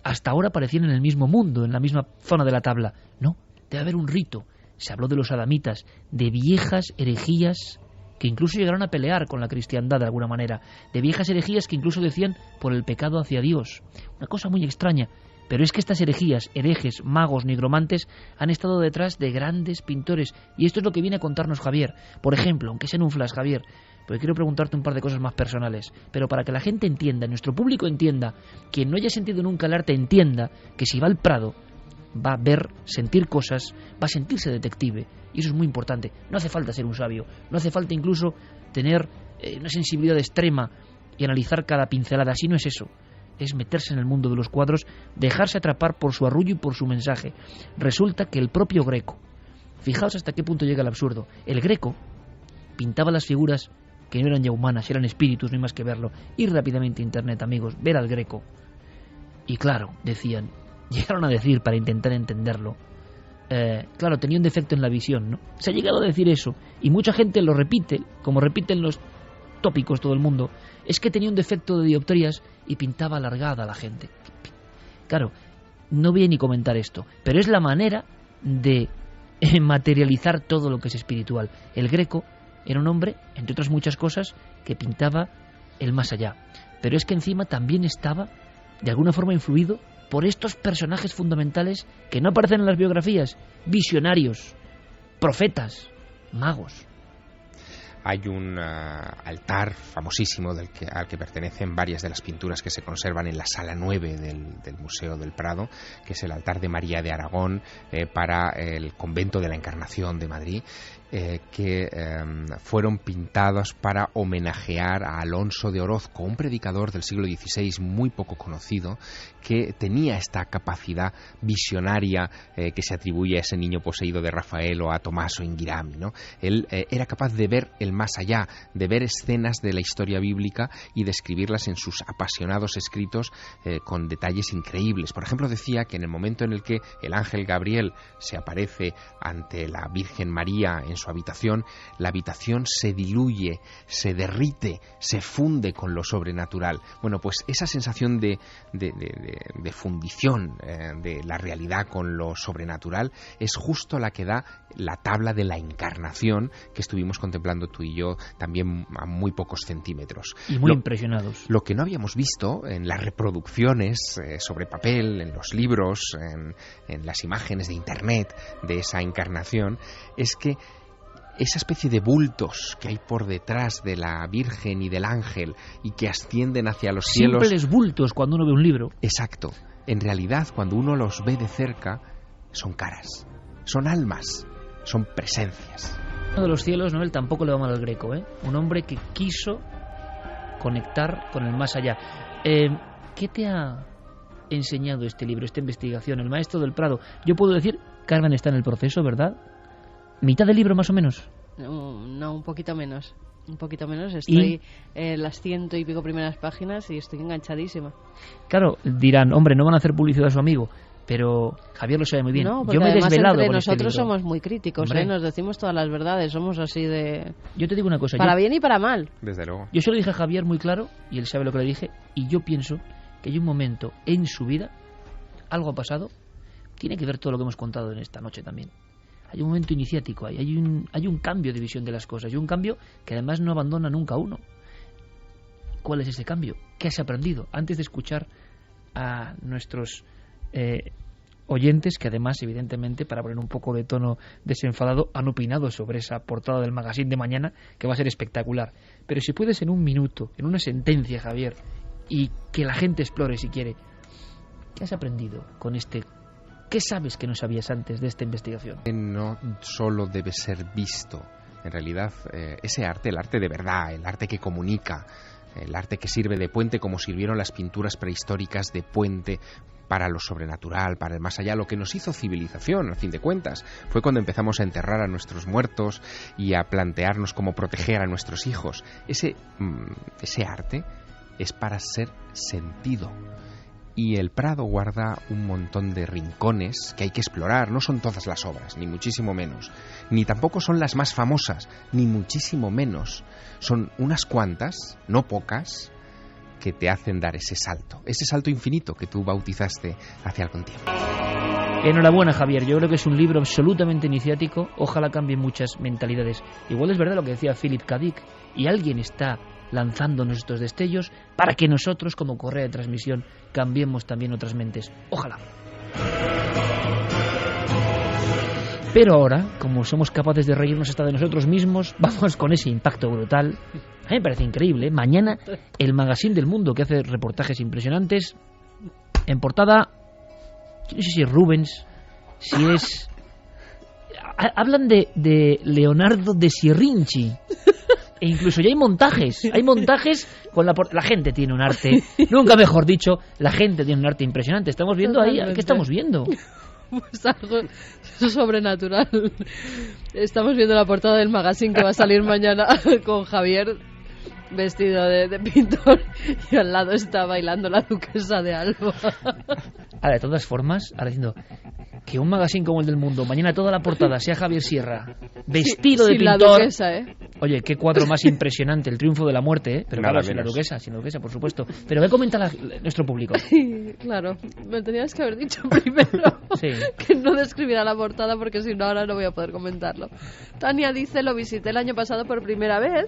Hasta ahora parecían en el mismo mundo, en la misma zona de la tabla. No, debe haber un rito. Se habló de los adamitas, de viejas herejías que incluso llegaron a pelear con la cristiandad de alguna manera, de viejas herejías que incluso decían por el pecado hacia Dios. Una cosa muy extraña. Pero es que estas herejías, herejes, magos, nigromantes, han estado detrás de grandes pintores. Y esto es lo que viene a contarnos Javier. Por ejemplo, aunque sea en un flash, Javier, porque quiero preguntarte un par de cosas más personales. Pero para que la gente entienda, nuestro público entienda, quien no haya sentido nunca el arte entienda que si va al Prado, va a ver, sentir cosas, va a sentirse detective. Y eso es muy importante. No hace falta ser un sabio. No hace falta incluso tener una sensibilidad extrema y analizar cada pincelada. Así no es eso. Es meterse en el mundo de los cuadros, dejarse atrapar por su arrullo y por su mensaje. Resulta que el propio Greco, fijaos hasta qué punto llega el absurdo, el Greco pintaba las figuras que no eran ya humanas, eran espíritus, no hay más que verlo. Ir rápidamente a internet, amigos, ver al Greco. Y claro, decían, llegaron a decir, para intentar entenderlo, claro, tenía un defecto en la visión, ¿no? Se ha llegado a decir eso, y mucha gente lo repite, como repiten los tópicos todo el mundo, es que tenía un defecto de dioptrías y pintaba alargada a la gente. Claro, no voy a ni comentar esto, pero es la manera de materializar todo lo que es espiritual. El Greco era un hombre, entre otras muchas cosas, que pintaba el más allá, pero es que encima también estaba de alguna forma influido por estos personajes fundamentales que no aparecen en las biografías: visionarios, profetas, magos. Hay un altar famosísimo al que pertenecen varias de las pinturas que se conservan en la sala 9 del Museo del Prado, que es el altar de María de Aragón para el convento de la Encarnación de Madrid, que fueron pintados para homenajear a Alonso de Orozco, un predicador del siglo XVI muy poco conocido, que tenía esta capacidad visionaria que se atribuye a ese niño poseído de Rafael o a Tommaso Inghirami, ¿no? Él era capaz de ver el más allá, de ver escenas de la historia bíblica y de escribirlas en sus apasionados escritos con detalles increíbles. Por ejemplo, decía que en el momento en el que el ángel Gabriel se aparece ante la Virgen María en su habitación, la habitación se diluye, se derrite, se funde con lo sobrenatural. Bueno, pues esa sensación de fundición de la realidad con lo sobrenatural es justo la que da la tabla de la Encarnación que estuvimos contemplando tú y yo también a muy pocos centímetros. Y muy impresionados. Lo que no habíamos visto en las reproducciones sobre papel, en los libros, en las imágenes de internet de esa Encarnación, es que esa especie de bultos que hay por detrás de la Virgen y del ángel y que ascienden hacia los cielos... Simples bultos cuando uno ve un libro. Exacto. En realidad, cuando uno los ve de cerca, son caras, son almas, son presencias. Uno de los cielos, Noel, tampoco le va mal al Greco, ¿eh? Un hombre que quiso conectar con el más allá. ¿Qué te ha enseñado este libro, esta investigación? El maestro del Prado. Yo puedo decir, Carmen está en el proceso, ¿verdad? ¿Mitad del libro más o menos? No, un poquito menos. Un poquito menos. Estoy en las 100 y pico primeras páginas y estoy enganchadísima. Claro, dirán, hombre, no van a hacer publicidad a su amigo, pero Javier lo sabe muy bien. No, yo me he desvelado entre con nosotros este libro. Somos muy críticos, nos decimos todas las verdades, somos así de... Yo te digo una cosa. Para bien y para mal. Desde luego. Yo se lo dije a Javier muy claro, y él sabe lo que le dije, y yo pienso que hay un momento en su vida, algo ha pasado, tiene que ver todo lo que hemos contado en esta noche también. Hay un momento iniciático, hay un cambio de visión de las cosas, y un cambio que además no abandona nunca a uno. ¿Cuál es ese cambio? ¿Qué has aprendido? Antes de escuchar a nuestros oyentes, que además, evidentemente, para poner un poco de tono desenfadado, han opinado sobre esa portada del magazine de mañana, que va a ser espectacular. Pero si puedes en un minuto, en una sentencia, Javier, y que la gente explore si quiere, ¿qué has aprendido con este? ¿Qué sabes que no sabías antes de esta investigación? No solo debe ser visto, en realidad ese arte, el arte de verdad, el arte que comunica, el arte que sirve de puente como sirvieron las pinturas prehistóricas de puente para lo sobrenatural, para el más allá, lo que nos hizo civilización, a fin de cuentas. Fue cuando empezamos a enterrar a nuestros muertos y a plantearnos cómo proteger a nuestros hijos. Ese arte es para ser sentido. Y el Prado guarda un montón de rincones que hay que explorar. No son todas las obras, ni muchísimo menos. Ni tampoco son las más famosas, ni muchísimo menos. Son unas cuantas, no pocas, que te hacen dar ese salto infinito que tú bautizaste hace algún tiempo. Enhorabuena, Javier. Yo creo que es un libro absolutamente iniciático. Ojalá cambien muchas mentalidades. Igual es verdad lo que decía Philip K. Dick, y alguien está lanzándonos estos destellos para que nosotros, como correa de transmisión, cambiemos también otras mentes. Ojalá. Pero ahora, como somos capaces de reírnos hasta de nosotros mismos, vamos con ese impacto brutal. A mí me parece increíble. Mañana, el Magazine del Mundo, que hace reportajes impresionantes, en portada, yo no sé si es Rubens, si es... Hablan de Leonardo de Sierrinchi. E incluso ya hay montajes con la gente tiene un arte, nunca mejor dicho, la gente tiene un arte impresionante. Estamos viendo ahí, ¿qué estamos viendo? Pues algo sobrenatural. Estamos viendo la portada del magazine que va a salir mañana con Javier vestido de pintor y al lado está bailando la duquesa de Alba. Ahora, de todas formas, ahora diciendo que un magazine como el del Mundo, mañana toda la portada sea Javier Sierra, vestido de pintor. La duquesa, Oye, qué cuadro más impresionante, el triunfo de la muerte, Pero nada claro, sin la duquesa, por supuesto. Pero ¿qué comenta nuestro público? Claro, me tenías que haber dicho primero que no describiera la portada porque si no ahora no voy a poder comentarlo. Tania dice, lo visité el año pasado por primera vez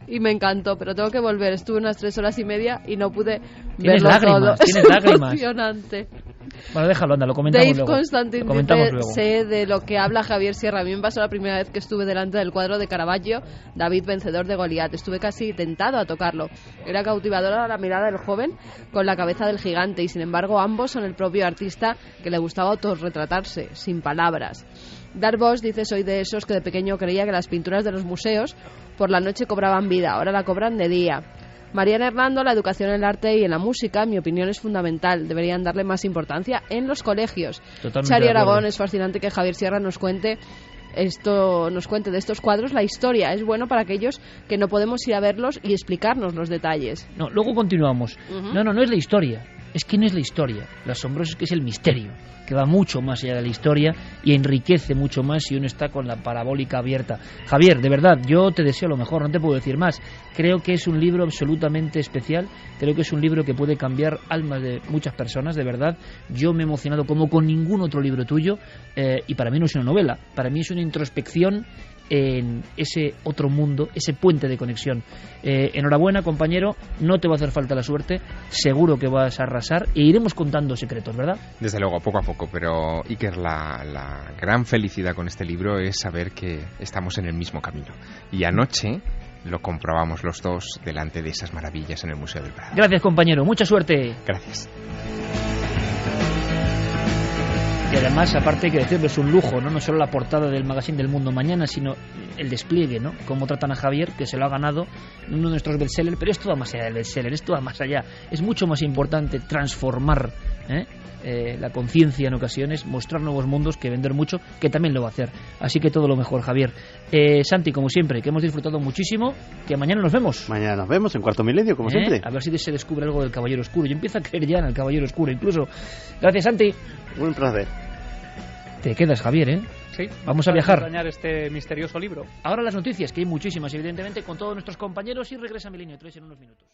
y me encantó, pero tengo que volver. Estuve unas 3 horas y media y no pude verlo todo. Tienes lágrimas. Emocionante. Bueno, déjalo, anda, lo comentamos Dave luego. Constantin dice, sé de lo que habla Javier Sierra. A mí me pasó la primera vez que estuve delante del cuadro de Caravaggio, David vencedor de Goliat. Estuve casi tentado a tocarlo. Era cautivadora la mirada del joven con la cabeza del gigante y sin embargo ambos son el propio artista que le gustaba autorretratarse, sin palabras. Darbosh dice, soy de esos que de pequeño creía que las pinturas de los museos por la noche cobraban vida, ahora la cobran de día. Mariana Hernando, la educación en el arte y en la música, en mi opinión, es fundamental. Deberían darle más importancia en los colegios. Chari Aragón, es fascinante que Javier Sierra nos cuente de estos cuadros la historia. Es bueno para aquellos que no podemos ir a verlos y explicarnos los detalles. No, luego continuamos. No es la historia. Es que no es la historia. Lo asombroso es que es el misterio, que va mucho más allá de la historia y enriquece mucho más si uno está con la parabólica abierta. Javier, de verdad, yo te deseo lo mejor, no te puedo decir más. Creo que es un libro absolutamente especial, creo que es un libro que puede cambiar almas de muchas personas, de verdad. Yo me he emocionado como con ningún otro libro tuyo y para mí no es una novela, para mí es una introspección en ese otro mundo, ese puente de conexión. Enhorabuena, compañero, no te va a hacer falta la suerte, seguro que vas a arrasar e iremos contando secretos, ¿verdad? Desde luego, poco a poco, pero Iker, la gran felicidad con este libro es saber que estamos en el mismo camino. Y anoche lo comprobamos los dos delante de esas maravillas en el Museo del Prado. Gracias, compañero, mucha suerte. Gracias. Y además, aparte hay que decirlo, es un lujo, no solo la portada del magazine del Mundo mañana, sino el despliegue, ¿no? Cómo tratan a Javier, que se lo ha ganado uno de nuestros bestsellers, pero esto va más allá del bestseller, esto va más allá. Es mucho más importante transformar la conciencia en ocasiones, mostrar nuevos mundos, que vender mucho, que también lo va a hacer. Así que todo lo mejor, Javier. Santi, como siempre, que hemos disfrutado muchísimo, que mañana nos vemos. Mañana nos vemos en Cuarto Milenio, como siempre. A ver si se descubre algo del Caballero Oscuro. Yo empiezo a creer ya en el Caballero Oscuro, incluso. Gracias, Santi. Un placer. Te quedas, Javier, Sí. Vamos a viajar. Extrañar este misterioso libro. Ahora las noticias, que hay muchísimas, evidentemente, con todos nuestros compañeros, y regresa Milenio 3 en unos minutos.